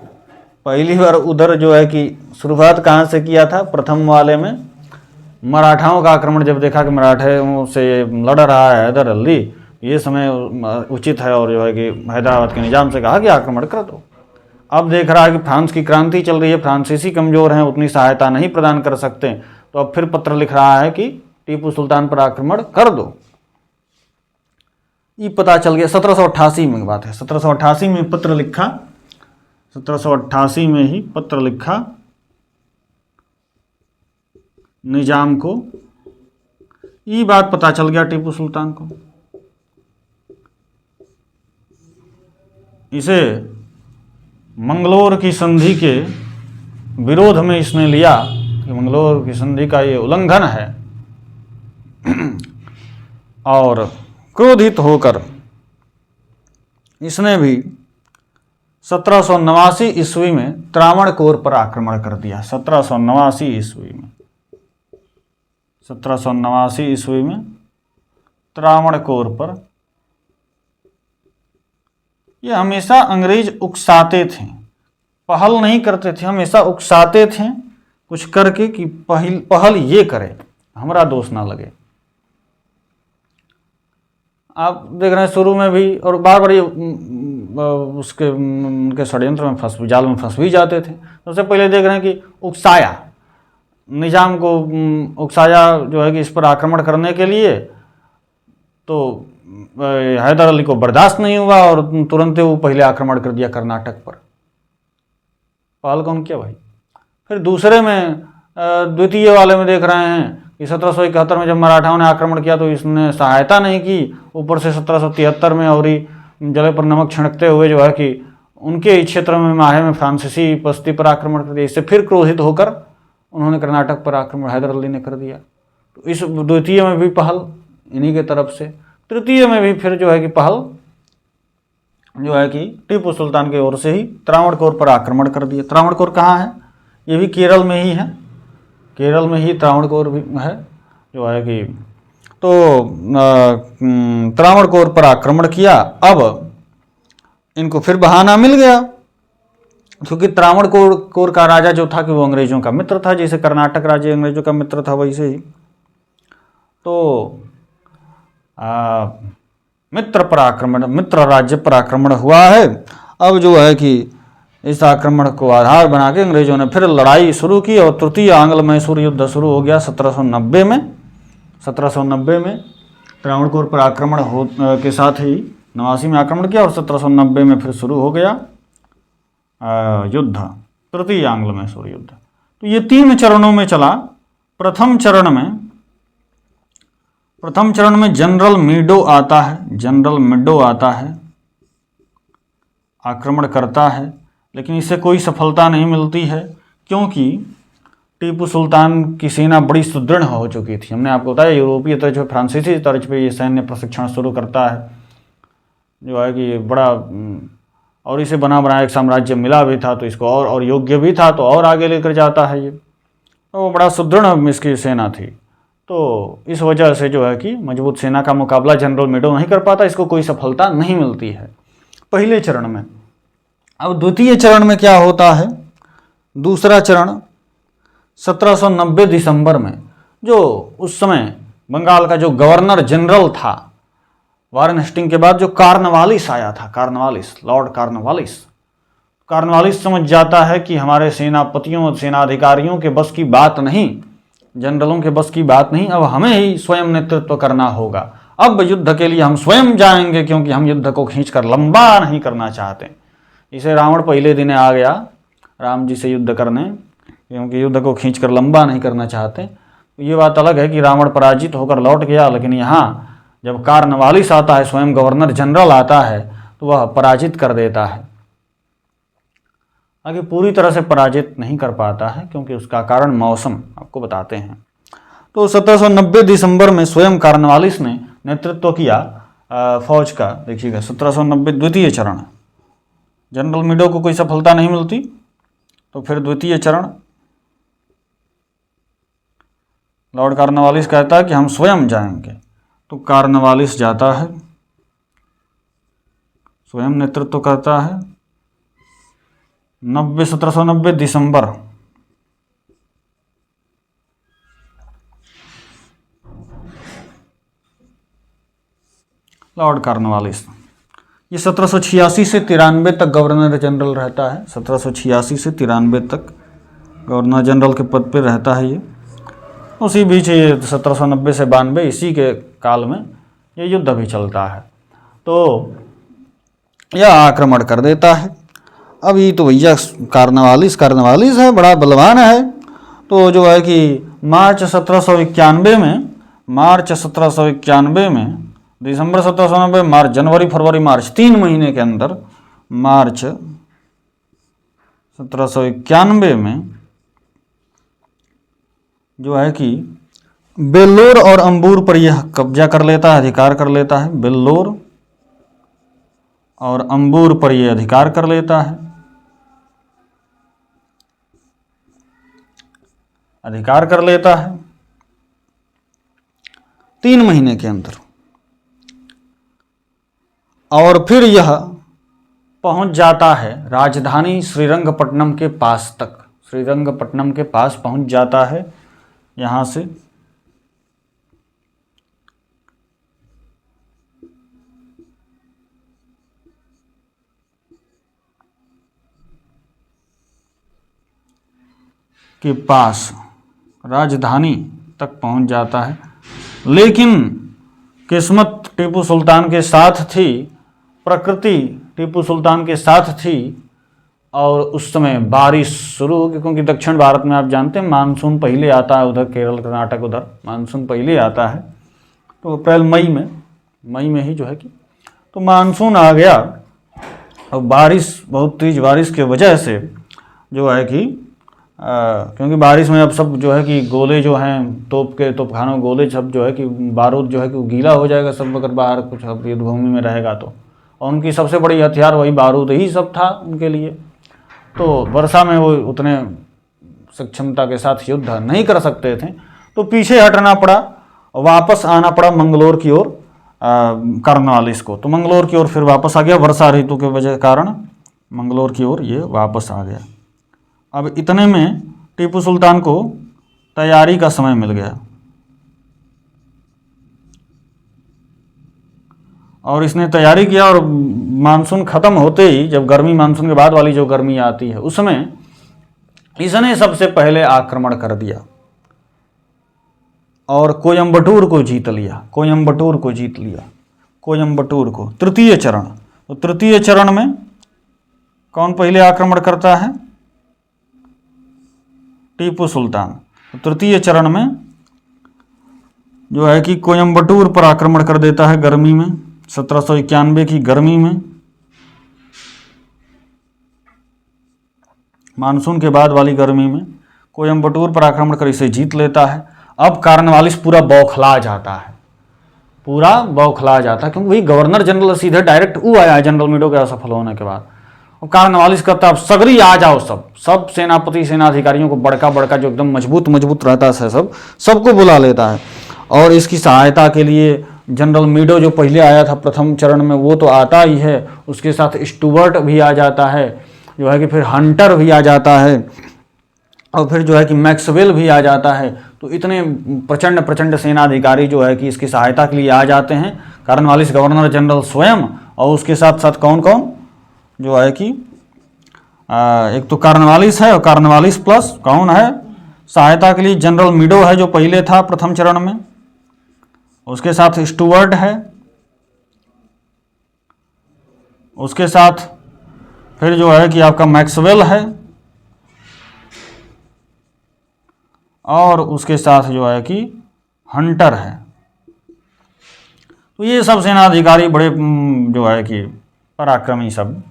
पहली बार उधर जो है कि शुरुआत कहाँ से किया था? प्रथम वाले में मराठाओं का आक्रमण। जब देखा कि मराठों से लड़ रहा है हैदर अली, ये समय उचित है, और जो है कि हैदराबाद के निज़ाम से कहा कि आक्रमण कर दो। अब देख रहा है कि फ्रांस की क्रांति चल रही है, फ्रांसीसी कमज़ोर हैं, उतनी सहायता नहीं प्रदान कर सकते, तो अब फिर पत्र लिख रहा है कि टीपू सुल्तान पर आक्रमण कर दो। ये पता चल गया 1788 में बात है। 1788 में पत्र लिखा, 1788 में ही पत्र लिखा निजाम को। ये बात पता चल गया टीपू सुल्तान को। इसे मंगलोर की संधि के विरोध में इसने लिया कि मंगलोर की संधि का ये उल्लंघन है, और क्रोधित होकर इसने भी 1789 ईस्वी में त्रावणकोर पर आक्रमण कर दिया। 1789 ईस्वी में 1789 ईस्वी में त्रावणकोर पर। ये हमेशा अंग्रेज उकसाते थे, पहल नहीं करते थे, हमेशा उकसाते थे कुछ करके कि पहल ये करे, हमारा दोष ना लगे। आप देख रहे हैं शुरू में भी, और बार बार ये उसके उनके षड्यंत्र में जाल में फंस भी जाते थे। सबसे पहले देख रहे हैं कि उकसाया, निजाम को उकसाया जो है कि इस पर आक्रमण करने के लिए, तो हैदर अली को बर्दाश्त नहीं हुआ और तुरंत वो पहले आक्रमण कर दिया कर्नाटक पर। पहल कौन किया भाई? फिर दूसरे में द्वितीय वाले में देख रहे हैं कि 1771 में जब मराठाओं ने आक्रमण किया तो इसने सहायता नहीं की, ऊपर से 1773 में और जले पर नमक छिड़कते हुए जो है कि उनके ही क्षेत्र में माहे में फ्रांसीसी बस्ती पर आक्रमण कर दिया। इससे फिर क्रोधित होकर उन्होंने कर्नाटक पर आक्रमण हैदर अली ने कर दिया। तो इस द्वितीय में भी पहल इन्हीं के तरफ से। तृतीय में भी फिर जो है कि पहल जो है कि टीपू सुल्तान की ओर से ही त्रावणकोर पर आक्रमण कर दिया। त्रावणकोर कहाँ है? ये भी केरल में ही है, केरल में ही त्रावणकोर भी है जो है कि। तो त्रावणकोर पर आक्रमण किया। अब इनको फिर बहाना मिल गया, क्योंकि त्रावणकोर का राजा जो था कि वो अंग्रेजों का मित्र था, जैसे कर्नाटक राज्य अंग्रेजों का मित्र था वैसे ही। तो मित्र राज्य पर आक्रमण हुआ है। अब जो है कि इस आक्रमण को आधार बना के अंग्रेजों ने फिर लड़ाई शुरू की और तृतीय आंग्ल मैसूर युद्ध शुरू हो गया 1790 में। 1790 में त्रावणकोर पर आक्रमण के साथ ही 89 में आक्रमण किया और 1790 में फिर शुरू हो गया युद्ध, तृतीय आंग्ल मैसूर युद्ध। तो ये 3 चरणों में चला। प्रथम चरण में प्रथम चरण में जनरल मीडो आता है, जनरल मिडो आता है, आक्रमण करता है, लेकिन इसे कोई सफलता नहीं मिलती है क्योंकि टीपू सुल्तान की सेना बड़ी सुदृढ़ हो चुकी थी। हमने आपको बताया यूरोपीय तर्ज पे, फ्रांसीसी तर्ज पे ये सैन्य प्रशिक्षण शुरू करता है, जो है कि बड़ा और इसे बना बनाया एक साम्राज्य मिला भी था, तो इसको और योग्य भी था, तो और आगे लेकर जाता है ये। तो बड़ा सुदृढ़ इसकी सेना थी, तो इस वजह से जो है कि मजबूत सेना का मुकाबला जनरल मेडो नहीं कर पाता, इसको कोई सफलता नहीं मिलती है पहले चरण में। अब द्वितीय चरण में क्या होता है? दूसरा चरण 1790 दिसंबर में, जो उस समय बंगाल का जो गवर्नर जनरल था वारेन हेस्टिंग के बाद, जो कार्नवालिस आया था, कार्नवालिस, लॉर्ड कार्नवालिस, कार्नवालिस समझ जाता है कि हमारे सेनापतियों, सेनाधिकारियों के बस की बात नहीं, जनरलों के बस की बात नहीं, अब हमें ही स्वयं नेतृत्व करना होगा। अब युद्ध के लिए हम स्वयं जाएंगे, क्योंकि हम युद्ध को खींचकर लंबा नहीं करना चाहते। इसे रावण पहले दिन आ गया राम जी से युद्ध करने, क्योंकि युद्ध को खींचकर लंबा नहीं करना चाहते। ये बात अलग है कि रावण पराजित होकर लौट गया, लेकिन यहाँ जब कार्नवालिस आता है, स्वयं गवर्नर जनरल आता है, तो वह पराजित कर देता है। आगे पूरी तरह से पराजित नहीं कर पाता है, क्योंकि उसका कारण मौसम आपको बताते हैं। तो 1790 दिसंबर में स्वयं कार्नवालिस ने नेतृत्व किया फौज का। देखिएगा 1790 द्वितीय चरण, जनरल मीडो को कोई सफलता नहीं मिलती, तो फिर द्वितीय चरण लॉर्ड कार्नवालिस कहता है कि हम स्वयं जाएंगे, तो कार्नवालिस जाता है, स्वयं नेतृत्व करता है। 1790 दिसंबर लॉर्ड कार्नवालिस, ये 1786 से 93 तक गवर्नर जनरल रहता है। 1786 से 93 तक गवर्नर जनरल के पद पर रहता है ये। उसी बीच ये 1790 से 92, इसी के काल में ये युद्ध भी चलता है, तो यह आक्रमण कर देता है। अब ये तो भैया कार्नवालिस है, बड़ा बलवान है, तो जो है कि मार्च 1791 में, दिसंबर 1790, मार्च, जनवरी, फरवरी, मार्च, 3 महीने के अंदर, मार्च 1791 में जो है कि बेल्लोर और अंबूर पर यह कब्जा कर लेता है, अधिकार कर लेता है। बेल्लोर और अंबूर पर यह अधिकार कर लेता है, अधिकार कर लेता है 3 महीने के अंदर। और फिर यह पहुंच जाता है राजधानी श्रीरंगपट्टनम के पास तक, श्रीरंगपट्टनम के पास पहुंच जाता है। यहाँ से के पास राजधानी तक पहुंच जाता है, लेकिन किस्मत टीपू सुल्तान के साथ थी, प्रकृति टीपू सुल्तान के साथ थी, और उस समय बारिश शुरू हो गई, क्योंकि दक्षिण भारत में आप जानते हैं मानसून पहले आता है, उधर केरल, कर्नाटक, उधर मानसून पहले आता है, तो अप्रैल मई में ही जो है कि तो मानसून आ गया। और बारिश, बहुत तेज बारिश की वजह से जो है कि क्योंकि बारिश में अब सब जो है कि गोले जो हैं, तोपखानों गोले सब जो है कि बारूद जो है कि गीला हो जाएगा सब, अगर बाहर कुछ युद्धभूमि में रहेगा तो। और उनकी सबसे बड़ी हथियार वही बारूद ही सब था उनके लिए, तो वर्षा में वो उतने सक्षमता के साथ युद्ध नहीं कर सकते थे, तो पीछे हटना पड़ा, वापस आना पड़ा मंगलोर की ओर कार्नवालिस को। तो मंगलोर की ओर फिर वापस आ गया, वर्षा ऋतु के वजह कारण मंगलोर की ओर ये वापस आ गया। अब इतने में टीपू सुल्तान को तैयारी का समय मिल गया, और इसने तैयारी किया, और मानसून खत्म होते ही, जब गर्मी, मानसून के बाद वाली जो गर्मी आती है, उसमें इसने सबसे पहले आक्रमण कर दिया और कोयम्बटूर को जीत लिया, कोयम्बटूर को। तृतीय चरण, तो तृतीय चरण में कौन पहले आक्रमण करता है? टीपू सुल्तान। तो तृतीय चरण में जो है कि कोयम्बटूर पर आक्रमण कर देता है गर्मी में, 1791 की गर्मी में, मानसून के बाद वाली गर्मी में कोयम्बटूर पर आक्रमण कर इसे जीत लेता है। अब कार्नवालिस पूरा बौखला जाता है, पूरा बौखला जाता है, क्योंकि वही गवर्नर जनरल सीधे डायरेक्ट वो आया है जनरल मीडो के असफल होने के बाद। और कार्नवालिस कहता है अब सगरी आ जाओ, सब सेनापति सेनाधिकारियों को बड़का बड़का जो एकदम मजबूत रहता है सबको बुला लेता है। और इसकी सहायता के लिए जनरल मीडो जो पहले आया था प्रथम चरण में वो तो आता ही है, उसके साथ स्टुअर्ट भी आ जाता है, जो है कि फिर हंटर भी आ जाता है, और फिर जो है कि मैक्सवेल भी आ जाता है। तो इतने प्रचंड सेनाधिकारी जो है कि इसकी सहायता के लिए आ जाते हैं। कार्नवालिस गवर्नर जनरल स्वयं, और उसके साथ साथ कौन कौन जो है कि एक तो कार्नवालिस है, और कार्नवालिस प्लस कौन है सहायता के लिए जनरल मीडो है जो पहले था प्रथम चरण में, उसके साथ स्टुअर्ट है, उसके साथ फिर जो है कि आपका मैक्सवेल है, और उसके साथ जो है कि हंटर है। तो ये सब सेनाधिकारी बड़े जो है कि पराक्रमी, सब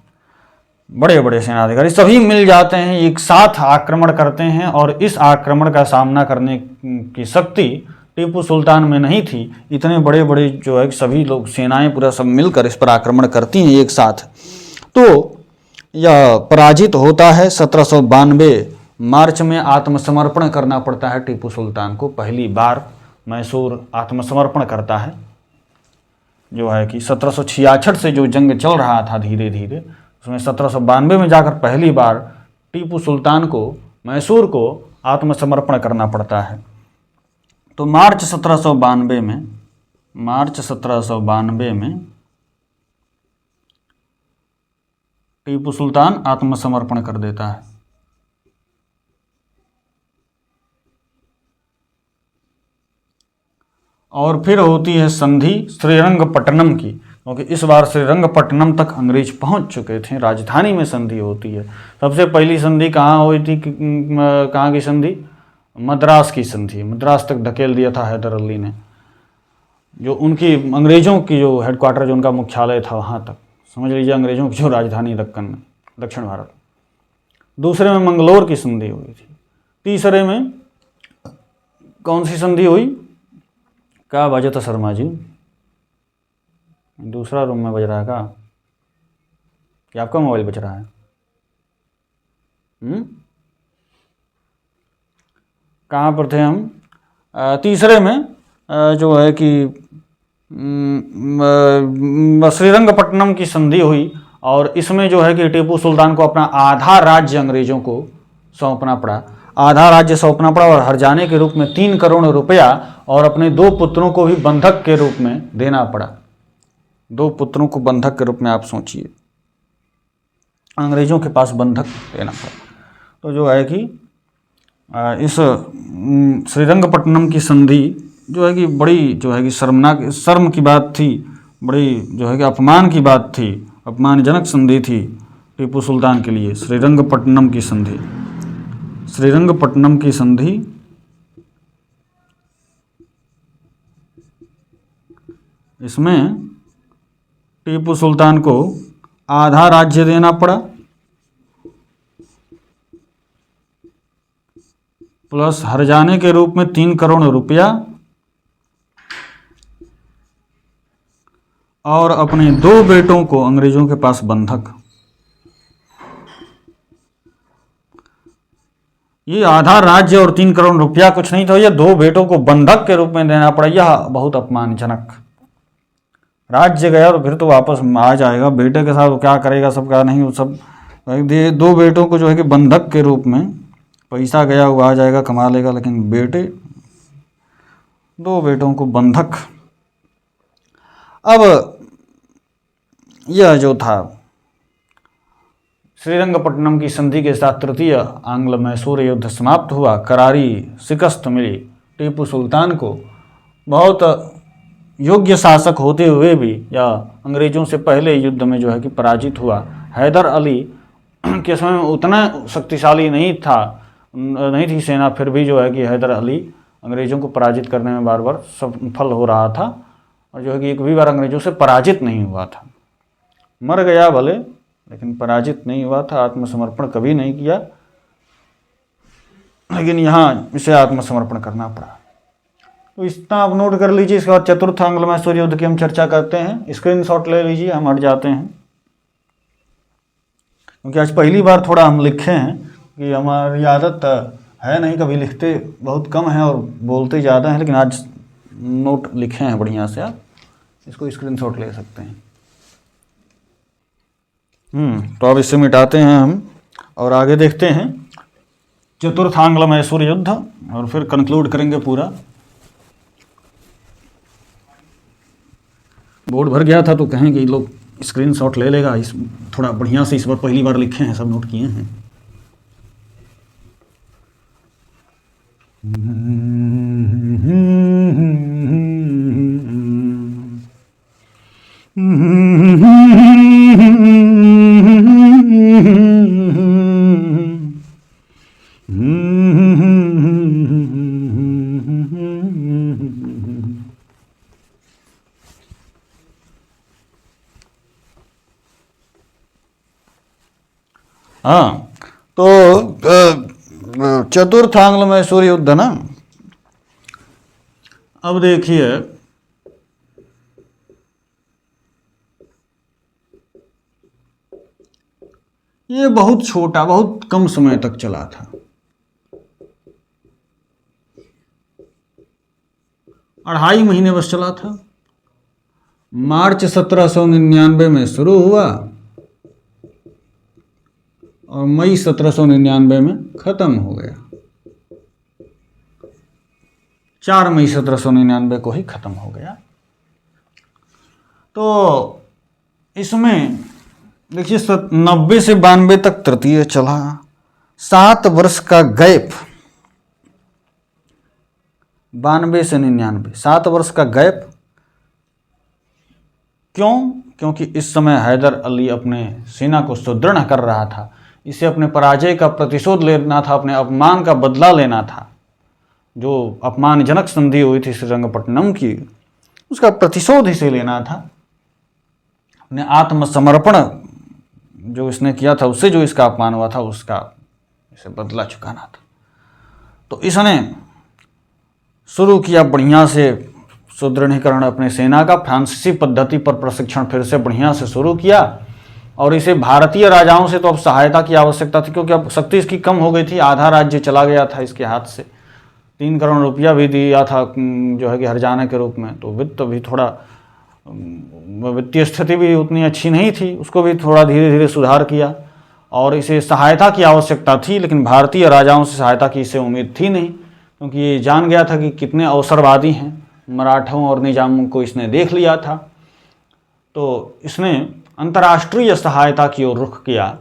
बड़े बड़े सेनाधिकारी सभी मिल जाते हैं, एक साथ आक्रमण करते हैं। और इस आक्रमण का सामना करने की शक्ति टीपू सुल्तान में नहीं थी। इतने बड़े बड़े जो है सभी लोग सेनाएं पूरा सब मिलकर इस पर आक्रमण करती हैं एक साथ। तो यह पराजित होता है। 1792 मार्च में आत्मसमर्पण करना पड़ता है टीपू सुल्तान को। पहली बार मैसूर आत्मसमर्पण करता है, जो है कि 1766 से जो जंग चल रहा था धीरे धीरे, उसमें 1792 में जाकर पहली बार टीपू सुल्तान को मैसूर को आत्मसमर्पण करना पड़ता है। तो मार्च 1792 में टीपू सुल्तान आत्मसमर्पण कर देता है। और फिर होती है संधि श्रीरंगपट्टनम की, क्योंकि इस बार श्रीरंगपट्टनम तक अंग्रेज पहुंच चुके थे। राजधानी में संधि होती है। सबसे पहली संधि कहाँ हुई थी, कहाँ की संधि? मद्रास की संधि। मद्रास तक धकेल दिया था हैदर अली ने, जो उनकी अंग्रेजों की जो हेडक्वार्टर, जो उनका मुख्यालय था, वहाँ तक समझ लीजिए अंग्रेजों की जो राजधानी दक्कन में, दक्षिण भारत। दूसरे में मंगलोर की संधि हुई थी। तीसरे में कौन सी संधि हुई? क्या बजे था शर्मा जी? दूसरा रूम में बज रहा है क्या? क्या आपका मोबाइल बज रहा है? कहाँ पर थे हम? तीसरे में जो है कि श्रीरंगपट्टनम की संधि हुई, और इसमें जो है कि टीपू सुल्तान को अपना आधा राज्य अंग्रेजों को सौंपना पड़ा। आधा राज्य सौंपना पड़ा, और हर्जाने के रूप में 3 करोड़ रुपया, और अपने 2 पुत्रों को भी बंधक के रूप में देना पड़ा। 2 पुत्रों को बंधक के रूप में, आप सोचिए, अंग्रेजों के पास बंधक देना पड़ा। तो जो है कि इस श्रीरंगपट्टनम की संधि जो है कि बड़ी जो है कि शर्म की बात थी, बड़ी जो है कि अपमान की बात थी, अपमानजनक संधि थी टीपू सुल्तान के लिए। श्रीरंगपट्टनम की संधि, श्रीरंगपट्टनम की संधि इसमें टीपू सुल्तान को आधा राज्य देना पड़ा, प्लस हर्जाने के रूप में 3 करोड़ रुपया, और अपने 2 बेटों को अंग्रेजों के पास बंधक। ये आधा राज्य और 3 करोड़ रुपया कुछ नहीं था, ये 2 बेटों को बंधक के रूप में देना पड़ा। यह बहुत अपमानजनक। राज्य गया तो फिर तो वापस आ जाएगा, बेटे के साथ वो क्या करेगा, सब का नहीं, वो सब 2 बेटों को जो है कि बंधक के रूप में, पैसा गया वो आ जाएगा, कमा लेगा, लेकिन बेटे, 2 बेटों को बंधक। अब यह जो था श्रीरंगपट्टनम की संधि के साथ तृतीय आंग्ल मैसूर युद्ध समाप्त हुआ। करारी शिकस्त मिली टीपू सुल्तान को। बहुत योग्य शासक होते हुए भी या अंग्रेजों से पहले युद्ध में जो है कि पराजित हुआ। हैदर अली के समय में उतना शक्तिशाली नहीं थी सेना, फिर भी जो है कि हैदर अली अंग्रेज़ों को पराजित करने में बार बार सफल हो रहा था, और जो है कि एक भी बार अंग्रेज़ों से पराजित नहीं हुआ था। मर गया भले, लेकिन पराजित नहीं हुआ था, आत्मसमर्पण कभी नहीं किया, लेकिन यहाँ इसे आत्मसमर्पण करना पड़ा। तो इतना आप नोट कर लीजिए। इसके बाद चतुर्थ आंग्ल मैसूर युद्ध की हम चर्चा करते हैं। स्क्रीनशॉट ले लीजिए, हम हट जाते हैं, क्योंकि आज पहली बार थोड़ा हम लिखे हैं, कि हमारी आदत है नहीं, कभी लिखते बहुत कम है और बोलते ज़्यादा हैं, लेकिन आज नोट लिखे हैं बढ़िया से। आप इसको स्क्रीनशॉट ले सकते हैं। तो अब इसे मिटाते हैं हम और आगे देखते हैं चतुर्थ आंग्ल मैसूर युद्ध, और फिर कंक्लूड करेंगे पूरा। बोर्ड भर गया था तो कहें कि लोग स्क्रीनशॉट ले लेगा, इस थोड़ा बढ़िया से इस बार पहली बार लिखे हैं, सब नोट किए हैं। हाँ, तो चतुर्थ आंग्ल मैसूर युद्ध ना, अब देखिए ये बहुत छोटा, बहुत कम समय तक चला था। 2.5 महीने बस चला था। मार्च 1799 में शुरू हुआ और मई 1799 में खत्म हो गया। 4 मई 1799 को ही खत्म हो गया। तो इसमें देखिए 90 से 92 तक तृतीय चला, 7 वर्ष का गैप, 92 से 99, 7 वर्ष का गैप। क्यों? क्योंकि इस समय हैदर अली अपने सेना को सुदृढ़ कर रहा था। इसे अपने पराजय का प्रतिशोध लेना था, अपने अपमान का बदला लेना था। जो अपमानजनक संधि हुई थी श्रीरंगपट्टनम की, उसका प्रतिशोध इसे लेना था। अपने आत्मसमर्पण जो इसने किया था, उससे जो इसका अपमान हुआ था, उसका इसे बदला चुकाना था। तो इसने शुरू किया बढ़िया से सुदृढ़ीकरण अपने सेना का। फ्रांसीसी पद्धति पर प्रशिक्षण फिर से बढ़िया से शुरू किया, और इसे भारतीय राजाओं से तो अब सहायता की आवश्यकता थी, क्योंकि अब शक्ति इसकी कम हो गई थी। आधा राज्य चला गया था इसके हाथ से। 3 करोड़ रुपया भी दिया था जो है कि हर्जाना के रूप में। तो वित्त भी थोड़ा, वित्तीय स्थिति भी उतनी अच्छी नहीं थी, उसको भी थोड़ा धीरे धीरे सुधार किया। और इसे सहायता की आवश्यकता थी, लेकिन भारतीय राजाओं से सहायता की इसे उम्मीद थी नहीं, क्योंकि ये जान गया था कि कितने अवसरवादी हैं। मराठों और निजामों को इसने देख लिया था। तो इसने अंतर्राष्ट्रीय सहायता की ओर रुख किया,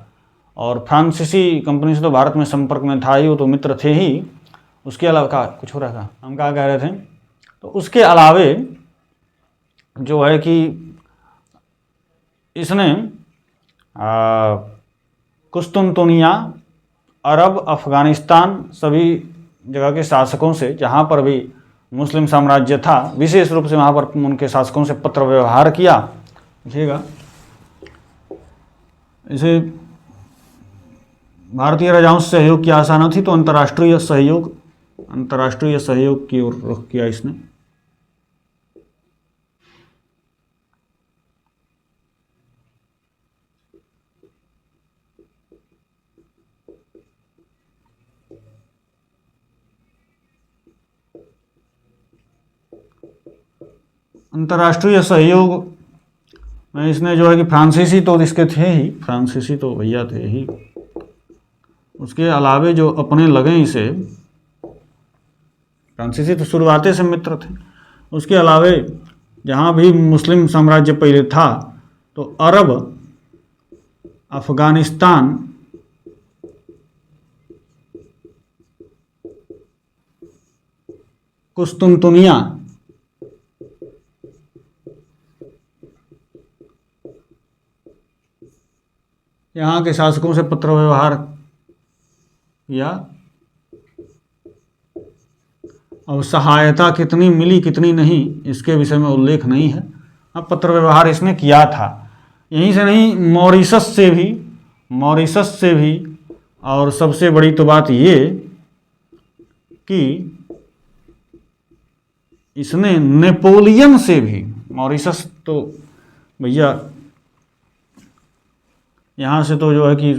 और फ्रांसीसी कंपनी से तो भारत में संपर्क में था ही, वो तो मित्र थे ही। उसके अलावा का कुछ हो रहा था, हम क्या कह रहे थे, तो उसके अलावे जो है कि इसने कुस्तुनतुनिया, अरब, अफ़गानिस्तान सभी जगह के शासकों से, जहाँ पर भी मुस्लिम साम्राज्य था, विशेष रूप से वहाँ पर उनके शासकों से पत्र व्यवहार किया। देखिएगा, इसे भारतीय राजाओं से सहयोग की आशा न थी, तो अंतर्राष्ट्रीय सहयोग की ओर रुख किया इसने। अंतर्राष्ट्रीय सहयोग में इसने जो है कि फ्रांसीसी तो इसके थे ही, फ्रांसीसी तो भैया थे ही। उसके अलावे जो अपने लगे इसे, फ्रांसीसी तो शुरुआते से मित्र थे। उसके अलावे जहाँ भी मुस्लिम साम्राज्य पहले था, तो अरब, अफ़गानिस्तान, कुस्तुनतुनिया, यहाँ के शासकों से पत्र व्यवहार किया। और सहायता कितनी मिली कितनी नहीं इसके विषय में उल्लेख नहीं है। अब पत्र व्यवहार इसने किया था। यहीं से नहीं, मॉरिशस से भी और सबसे बड़ी तो बात ये कि इसने नेपोलियन से भी, मॉरिशस तो भैया यहाँ से तो जो है कि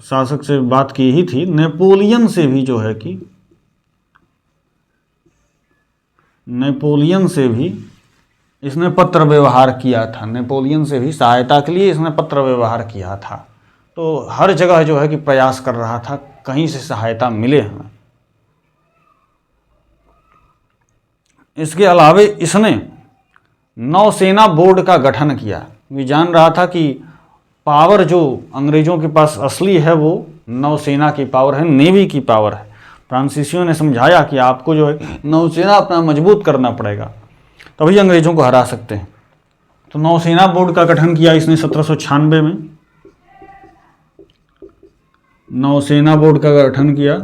शासक से बात की ही थी, नेपोलियन से भी जो है कि नेपोलियन से भी इसने पत्र व्यवहार किया था। नेपोलियन से भी सहायता के लिए इसने पत्र व्यवहार किया था। तो हर जगह जो है कि प्रयास कर रहा था कहीं से सहायता मिले हमें। इसके अलावे इसने नौसेना बोर्ड का गठन किया। ये जान रहा था कि पावर जो अंग्रेजों के पास असली है वो नौसेना की पावर है, नेवी की पावर है। फ्रांसीसियों ने समझाया कि आपको जो है नौसेना अपना मजबूत करना पड़ेगा, तभी अंग्रेजों को हरा सकते हैं। तो नौसेना बोर्ड का गठन किया इसने 1796 में। नौसेना बोर्ड का गठन किया।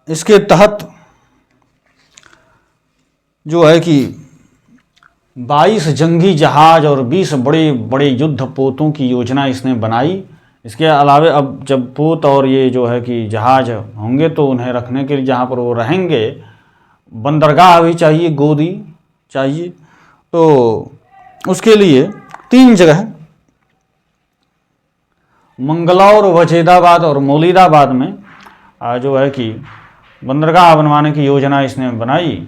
इसके तहत जो है कि 22 जंगी जहाज और 20 बड़े बड़े युद्ध पोतों की योजना इसने बनाई। इसके अलावे अब जब पोत और ये जो है कि जहाज होंगे तो उन्हें रखने के लिए जहाँ पर वो रहेंगे बंदरगाह भी चाहिए, गोदी चाहिए। तो उसके लिए 3 जगह, मंगलौर, वजीराबाद और मौलिदाबाद में जो है कि बंदरगाह बनवाने की योजना इसने बनाई।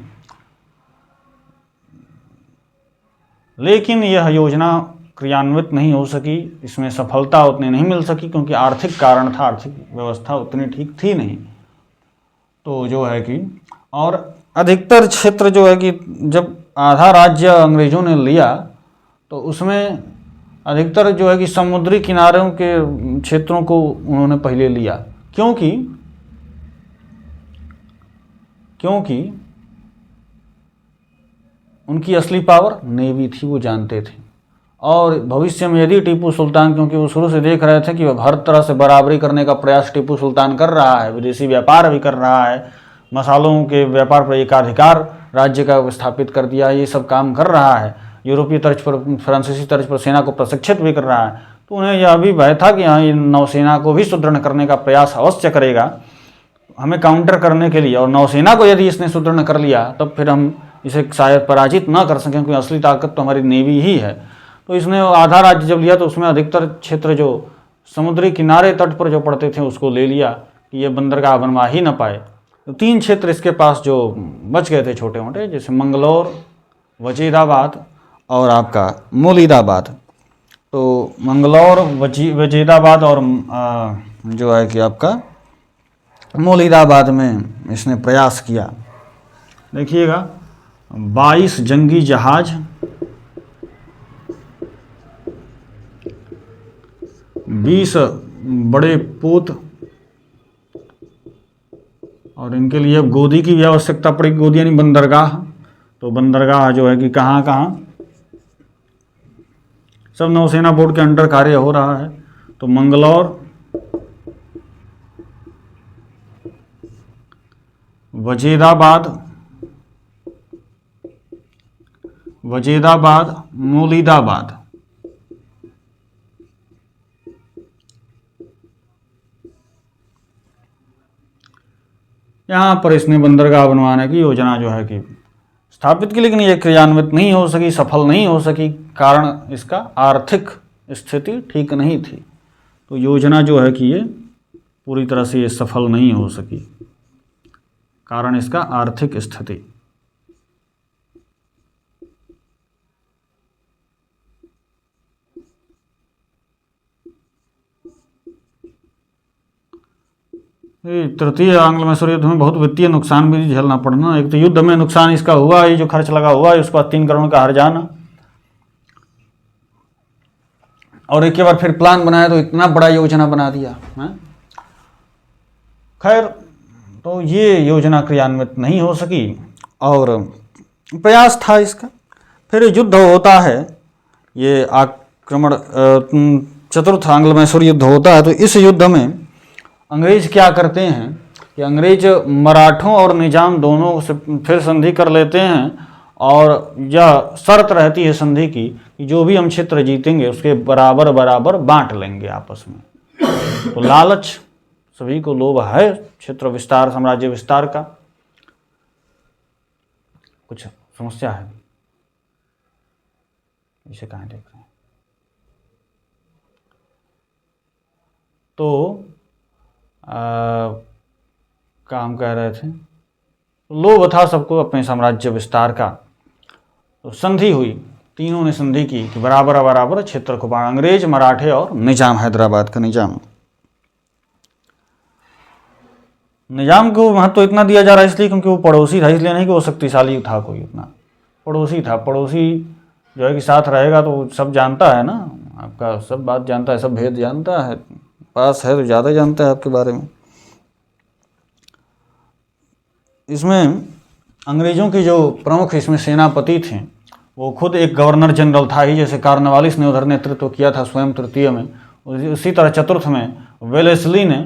लेकिन यह योजना क्रियान्वित नहीं हो सकी, इसमें सफलता उतनी नहीं मिल सकी क्योंकि आर्थिक कारण था, आर्थिक व्यवस्था उतनी ठीक थी नहीं। तो जो है कि और अधिकतर क्षेत्र जो है कि जब आधा राज्य अंग्रेजों ने लिया तो उसमें अधिकतर जो है कि समुद्री किनारों के क्षेत्रों को उन्होंने पहले लिया, क्योंकि उनकी असली पावर नेवी थी, वो जानते थे। और भविष्य में यदि टीपू सुल्तान, क्योंकि वो शुरू से देख रहे थे कि हर तरह से बराबरी करने का प्रयास टीपू सुल्तान कर रहा है, विदेशी व्यापार भी कर रहा है, मसालों के व्यापार पर एकाधिकार राज्य का स्थापित कर दिया, ये सब काम कर रहा है, यूरोपीय तर्ज पर, फ्रांसीसी तर्ज पर सेना को प्रशिक्षित भी कर रहा है। तो उन्हें यह भी भय था कि हाँ, ये नौसेना को भी सुदृढ़ करने का प्रयास अवश्य करेगा हमें काउंटर करने के लिए। और नौसेना को यदि इसने सुदृढ़ कर लिया तब फिर हम इसे शायद पराजित ना कर सकें, क्योंकि असली ताकत तो हमारी नेवी ही है। तो इसने आधा राज्य जब लिया तो उसमें अधिकतर क्षेत्र जो समुद्री किनारे तट पर जो पड़ते थे उसको ले लिया कि ये बंदरगाह बनवा ही ना पाए। तो 3 क्षेत्र इसके पास जो बच गए थे छोटे मोटे, जैसे मंगलौर, वजीराबाद और आपका मौलिदाबाद। तो मंगलौर, वजीराबाद और जो है कि आपका मौलिदाबाद में इसने प्रयास किया। देखिएगा, 22 जंगी जहाज, 20 बड़े पोत, और इनके लिए अब गोदी की भी आवश्यकता पड़ी। गोदी यानी बंदरगाह। तो बंदरगाह जो है कि कहाँ कहाँ, सब नौसेना बोर्ड के अंडर कार्य हो रहा है। तो मंगलौर, वजीराबाद, मौलिदाबाद। यहाँ पर इसने बंदरगाह बनवाने की योजना जो है कि स्थापित की, लेकिन ये क्रियान्वित नहीं हो सकी, सफल नहीं हो सकी। कारण इसका आर्थिक स्थिति ठीक नहीं थी। तो योजना जो है कि ये पूरी तरह से ये सफल नहीं हो सकी, कारण इसका आर्थिक स्थिति। तृतीय आंग्ल मैसूर युद्ध में बहुत वित्तीय नुकसान भी झेलना पड़ना। एक तो युद्ध में नुकसान इसका हुआ, ये जो खर्च लगा हुआ है उसके बाद 3 करोड़ का हर जाना, और एक बार फिर प्लान बनाया तो इतना बड़ा योजना बना दिया है। खैर, तो ये योजना क्रियान्वित नहीं हो सकी और प्रयास था इसका। फिर युद्ध होता है, ये आक्रमण चतुर्थ आंग्ल मैसूर युद्ध होता है। तो इस युद्ध में अंग्रेज क्या करते हैं कि अंग्रेज मराठों और निजाम दोनों से फिर संधि कर लेते हैं, और यह शर्त रहती है संधि की कि जो भी हम क्षेत्र जीतेंगे उसके बराबर बराबर बांट लेंगे आपस में। तो लालच, सभी को लोभ है क्षेत्र विस्तार, साम्राज्य विस्तार का। कुछ समस्या है, इसे कहाँ देख रहे हैं? तो काम कह रहे थे, लोभ था सबको अपने साम्राज्य विस्तार का। तो संधि हुई, तीनों ने संधि की कि बराबर बराबर क्षेत्र को बांट, अंग्रेज, मराठे और निजाम, हैदराबाद का निजाम। निजाम को महत्व इतना दिया जा रहा है इसलिए क्योंकि वो पड़ोसी था, इसलिए नहीं कि वो शक्तिशाली था कोई उतना, पड़ोसी था। पड़ोसी जो है कि साथ रहेगा तो सब जानता है ना, आपका सब बात जानता है, सब भेद जानता है, पास है तो ज़्यादा जानता है आपके बारे में। इसमें अंग्रेज़ों के जो प्रमुख इसमें सेनापति थे वो खुद एक गवर्नर जनरल था ही, जैसे कार्नवालिस ने उधर नेतृत्व किया था स्वयं तृतीय में, उसी तरह चतुर्थ में वेलेस्ली ने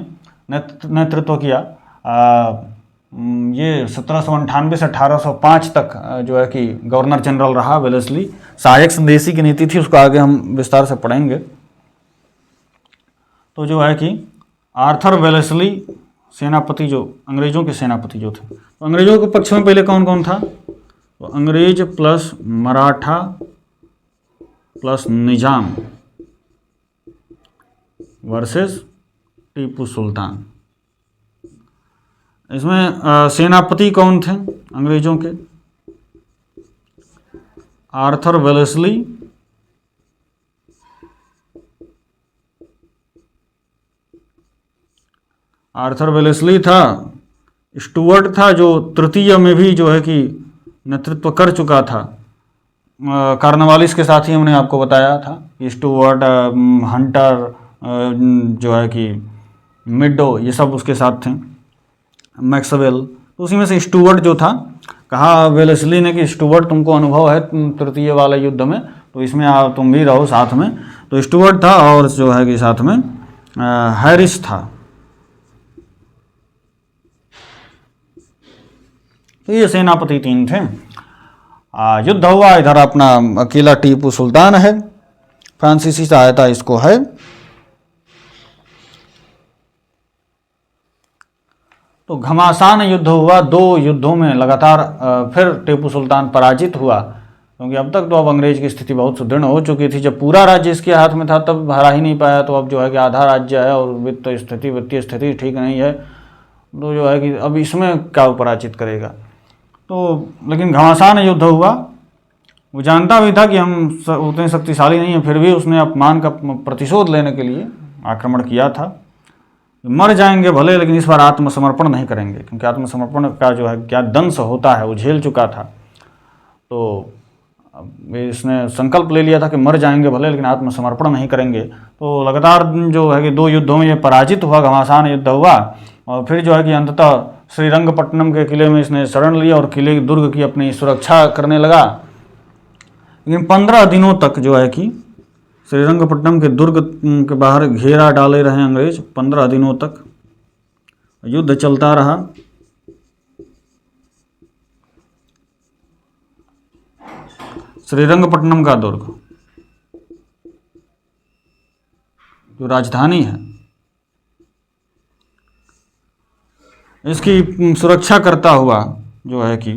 नेतृत्व किया। ये 1798 से 1805 तक जो है कि गवर्नर जनरल रहा वेलेस्ली। सहायक संदेशी की नीति थी, उसको आगे हम विस्तार से पढ़ेंगे। तो जो है कि आर्थर वेलेस्ली सेनापति, जो अंग्रेजों के सेनापति जो थे, तो अंग्रेजों के पक्ष में पहले कौन कौन था? तो अंग्रेज प्लस मराठा प्लस निजाम वर्सेस टीपू सुल्तान। इसमें सेनापति कौन थे अंग्रेजों के? आर्थर वेलेस्ली, आर्थर वेलेस्ली था। स्टुअर्ट था जो तृतीय में भी जो है कि नेतृत्व कर चुका था, कार्नवालिस के साथ ही हमने आपको बताया था कि स्टुअर्ट, हंटर, जो है कि मिडो, ये सब उसके साथ थे, मैक्सवेल। तो उसी में से स्टुअर्ट जो था, कहा वेलेस्ली ने कि स्टुअर्ट तुमको अनुभव है तृतीय वाले युद्ध में, तो इसमें तुम भी रहो साथ में। तो स्टुअर्ट था और जो है कि साथ में हैरिस था। तो ये सेनापति तीन थे। युद्ध हुआ, इधर अपना अकेला टीपू सुल्तान है, फ्रांसीसी सहायता इसको है। तो घमासान युद्ध हुआ, दो युद्धों में लगातार फिर टीपू सुल्तान पराजित हुआ, क्योंकि अब तक तो अब अंग्रेज की स्थिति बहुत सुदृढ़ हो चुकी थी। जब पूरा राज्य इसके हाथ में था तब हरा ही नहीं पाया, तो अब जो है कि आधा राज्य है और वित्तीय स्थिति ठीक नहीं है, तो जो है कि अब इसमें क्या पराजित करेगा। तो लेकिन घमासान युद्ध हुआ, वो जानता भी था कि हम उतने शक्तिशाली नहीं हैं, फिर भी उसने अपमान का प्रतिशोध लेने के लिए आक्रमण किया था। मर जाएंगे भले, लेकिन इस बार आत्मसमर्पण नहीं करेंगे, क्योंकि आत्मसमर्पण का जो है क्या दंश होता है वो झेल चुका था। तो इसने संकल्प ले लिया था कि मर जाएंगे भले, लेकिन आत्मसमर्पण नहीं करेंगे। तो लगातार जो है कि दो युद्धों में ये पराजित हुआ, घमासान युद्ध हुआ, और फिर जो है कि अंततः श्रीरंगपट्टनम के किले में इसने शरण लिया और किले की दुर्ग की अपनी सुरक्षा करने लगा। लेकिन 15 दिनों तक जो है कि श्रीरंगपट्टनम के दुर्ग के बाहर घेरा डाले रहे अंग्रेज। 15 दिनों तक युद्ध चलता रहा। श्रीरंगपट्टनम का दुर्ग जो राजधानी है, इसकी सुरक्षा करता हुआ जो है कि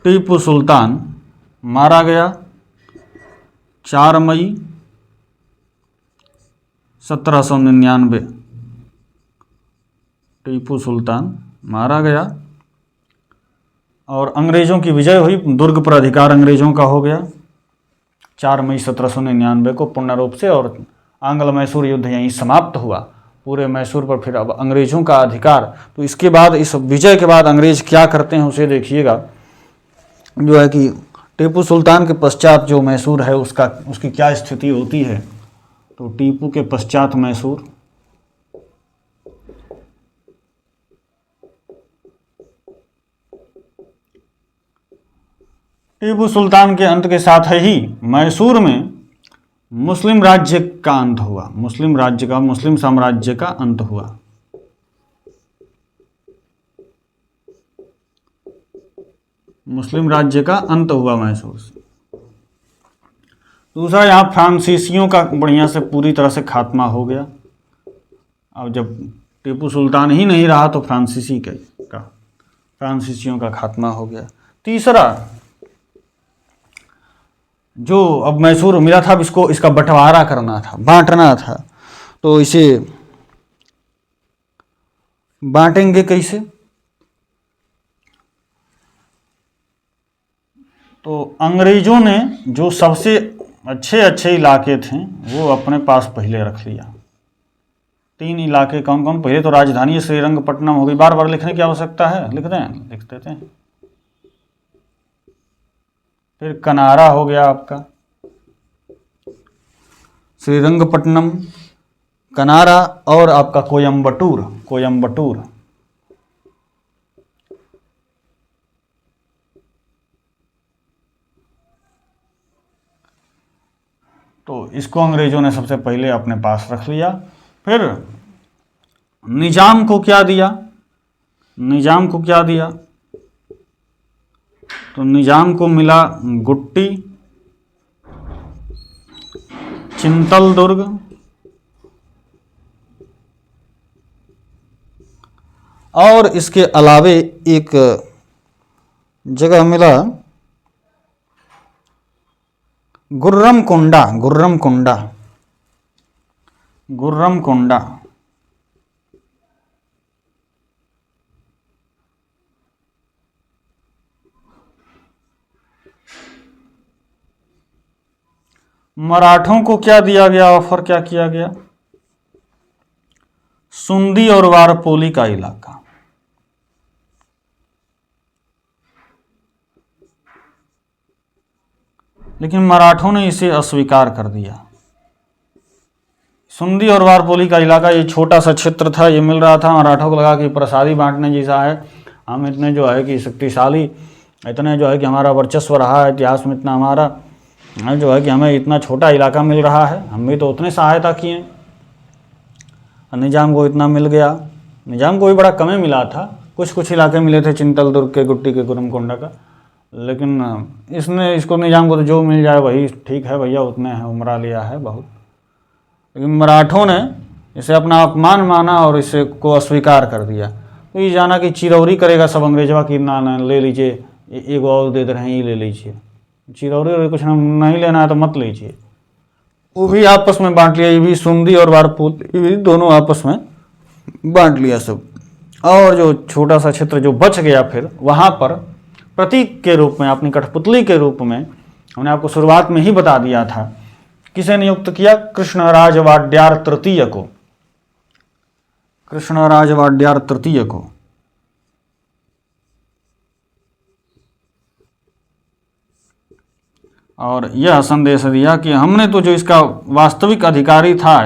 टीपू सुल्तान मारा गया। 4 मई 1799 टीपू सुल्तान मारा गया और अंग्रेज़ों की विजय हुई। दुर्ग पर अधिकार अंग्रेज़ों का हो गया 4 मई 1799 को पूर्ण रूप से, और आंग्ल मैसूर युद्ध यहीं समाप्त हुआ। पूरे मैसूर पर फिर अब अंग्रेज़ों का अधिकार। तो इसके बाद, इस विजय के बाद अंग्रेज़ क्या करते हैं उसे देखिएगा। जो है कि टीपू सुल्तान के पश्चात जो मैसूर है उसकी क्या स्थिति होती है। तो टीपू के पश्चात मैसूर, टीपू सुल्तान के अंत के साथ ही मैसूर में मुस्लिम राज्य का अंत हुआ, मुस्लिम साम्राज्य का अंत हुआ। मुस्लिम राज्य का अंत हुआ मैसूर से। दूसरा, यहाँ फ्रांसीसियों का बढ़िया से पूरी तरह से खात्मा हो गया। अब जब टीपू सुल्तान ही नहीं रहा तो फ्रांसीसियों का खात्मा हो गया। तीसरा, जो अब मैसूर मिला था, अब इसका बंटवारा करना था, बांटना था। तो इसे बांटेंगे कैसे? तो अंग्रेजों ने जो सबसे अच्छे इलाके थे वो अपने पास पहले रख लिया। 3 इलाके कौन कौन? पहले तो राजधानी श्रीरंगपट्टनम हो गई। बार बार लिखने की आवश्यकता है? लिख देते हैं। फिर कनारा हो गया आपका, श्रीरंगपट्टनम, कनारा, और आपका कोयम्बटूर। तो इसको अंग्रेजों ने सबसे पहले अपने पास रख लिया। फिर निजाम को क्या दिया? तो निजाम को मिला गुट्टी, चिंतल दुर्ग, और इसके अलावे एक जगह मिला गुर्रम कोंडा। मराठों को क्या दिया गया? ऑफर क्या किया गया? सुंदी और वारपोली का इलाका। लेकिन मराठों ने इसे अस्वीकार कर दिया। सुंदी और वारपोली का इलाका, ये छोटा सा क्षेत्र था, ये मिल रहा था। मराठों को लगा कि प्रसादी बांटने जैसा है, हम इतने जो है कि शक्तिशाली, इतने जो है कि हमारा वर्चस्व रहा है इतिहास में, इतना हमारा जो है कि हमें इतना छोटा इलाका मिल रहा है, हम भी तो उतने सहायता किए। निजाम को इतना मिल गया। निजाम को भी बड़ा कम मिला था, कुछ इलाके मिले थे, चिंतल दुर्ग के, गुट्टी के, गुरमकोंडा का। लेकिन इसको निजाम को तो जो मिल जाए वही ठीक है भैया, उतने हैं, उमरा लिया है बहुत। लेकिन मराठों ने इसे अपना अपमान माना और इसे को अस्वीकार कर दिया। तो ये जाना कि चिरौरी करेगा सब अंग्रेजवा की, ना ले लीजिए, एक और दे रहे हैं, ये ले लीजिए। चिरौरी कुछ नहीं लेना है तो मत लीजिए। वो भी आपस में बांट लिया, ये भी सुंदी और वारपुल, ये भी दोनों आपस में बांट लिया सब। और जो छोटा सा क्षेत्र जो बच गया, फिर वहाँ पर प्रतीक के रूप में, अपनी कठपुतली के रूप में, हमने आपको शुरुआत में ही बता दिया था, किसे नियुक्त किया? कृष्णराज वाड्यार तृतीय को। और यह संदेश दिया कि हमने तो जो इसका वास्तविक अधिकारी था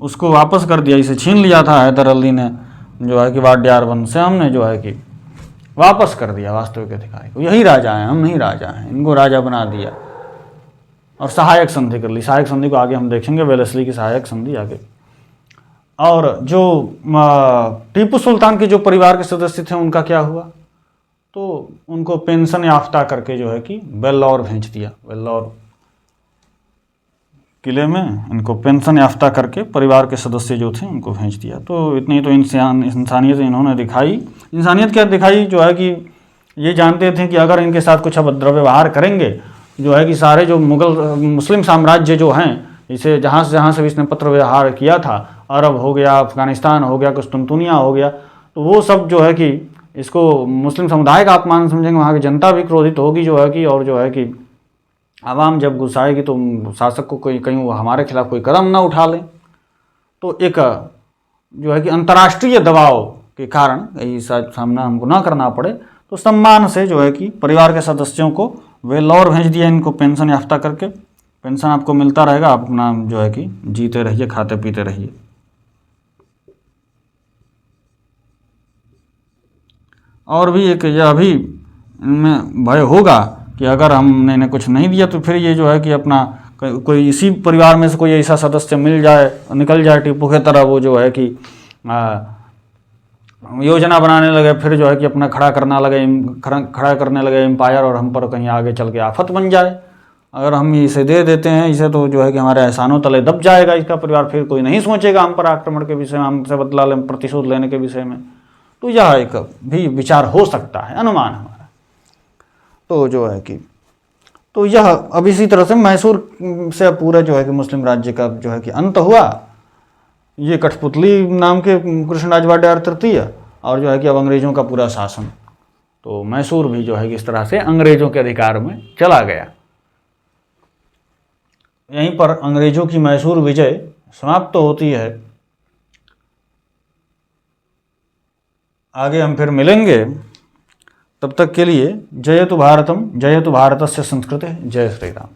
उसको वापस कर दिया, इसे छीन लिया था हैदर अली ने, जो है कि वाड्यार वंश से हमने जो है कि वापस कर दिया वास्तविक अधिकारी को। यही राजा हैं, हम नहीं राजा हैं, इनको राजा बना दिया। और सहायक संधि कर ली। सहायक संधि को आगे हम देखेंगे, वेलेस्ली की सहायक संधि आगे। और जो टीपू सुल्तान के जो परिवार के सदस्य थे उनका क्या हुआ? तो उनको पेंशन याफ्ता करके जो है कि वेल्लौर भेज दिया। वेल्लौर किले में इनको पेंशन याफ्ता करके परिवार के सदस्य जो थे उनको भेज दिया। तो इतनी तो इंसानियत इन्होंने दिखाई। इंसानियत क्या दिखाई? जो है कि ये जानते थे कि अगर इनके साथ कुछ अभद्र व्यवहार करेंगे, जो है कि सारे जो मुस्लिम साम्राज्य जो हैं, इसे जहाँ से भी इसने पत्र व्यवहार किया था, अरब हो गया, अफगानिस्तान हो गया, कुस्तुनतुनिया हो गया, तो वो सब जो है कि इसको मुस्लिम समुदाय का अपमान समझेंगे। वहाँ की जनता भी क्रोधित होगी जो है कि, और जो है कि आवाम जब गुस्साएगी तो शासक को कहीं वो हमारे खिलाफ कोई कदम ना उठा लें। तो एक जो है कि अंतर्राष्ट्रीय दबाव के कारण ऐसा सामना हमको ना करना पड़े, तो सम्मान से जो है कि परिवार के सदस्यों को वेल्लौर भेज दिया, इनको पेंशन याफ्ता करके। पेंशन आपको मिलता रहेगा, आप अपना जो है कि जीते रहिए, खाते पीते रहिए। और भी एक यह भी इनमें भय होगा कि अगर हमने इन्हें कुछ नहीं दिया तो फिर ये जो है कि अपना कोई इसी परिवार में से कोई ऐसा सदस्य मिल जाए, निकल जाए टीपू की तरह, वो जो है कि योजना बनाने लगे, फिर जो है कि अपना खड़ा करने लगे एम्पायर, और हम पर कहीं आगे चल के आफत बन जाए। अगर हम इसे दे देते हैं इसे, तो जो है कि हमारे एहसानों तले दब जाएगा इसका परिवार, फिर कोई नहीं सोचेगा हम पर आक्रमण के विषय में, हमसे बदला प्रतिशोध लेने के विषय में। तो यह एक भी विचार हो सकता है, अनुमान हमारा। तो जो है कि तो यह अब इसी तरह से मैसूर से पूरा जो है कि मुस्लिम राज्य का जो है कि अंत हुआ। ये कठपुतली नाम के कृष्णराज वाडेयार तृतीय, और जो है कि अब अंग्रेजों का पूरा शासन, तो मैसूर भी जो है कि इस तरह से अंग्रेजों के अधिकार में चला गया। यहीं पर अंग्रेजों की मैसूर विजय समाप्त तो होती है। आगे हम फिर मिलेंगे, तब तक के लिए जयतु भारतम जयतु भारतस्य संस्कृति, जय श्री राम।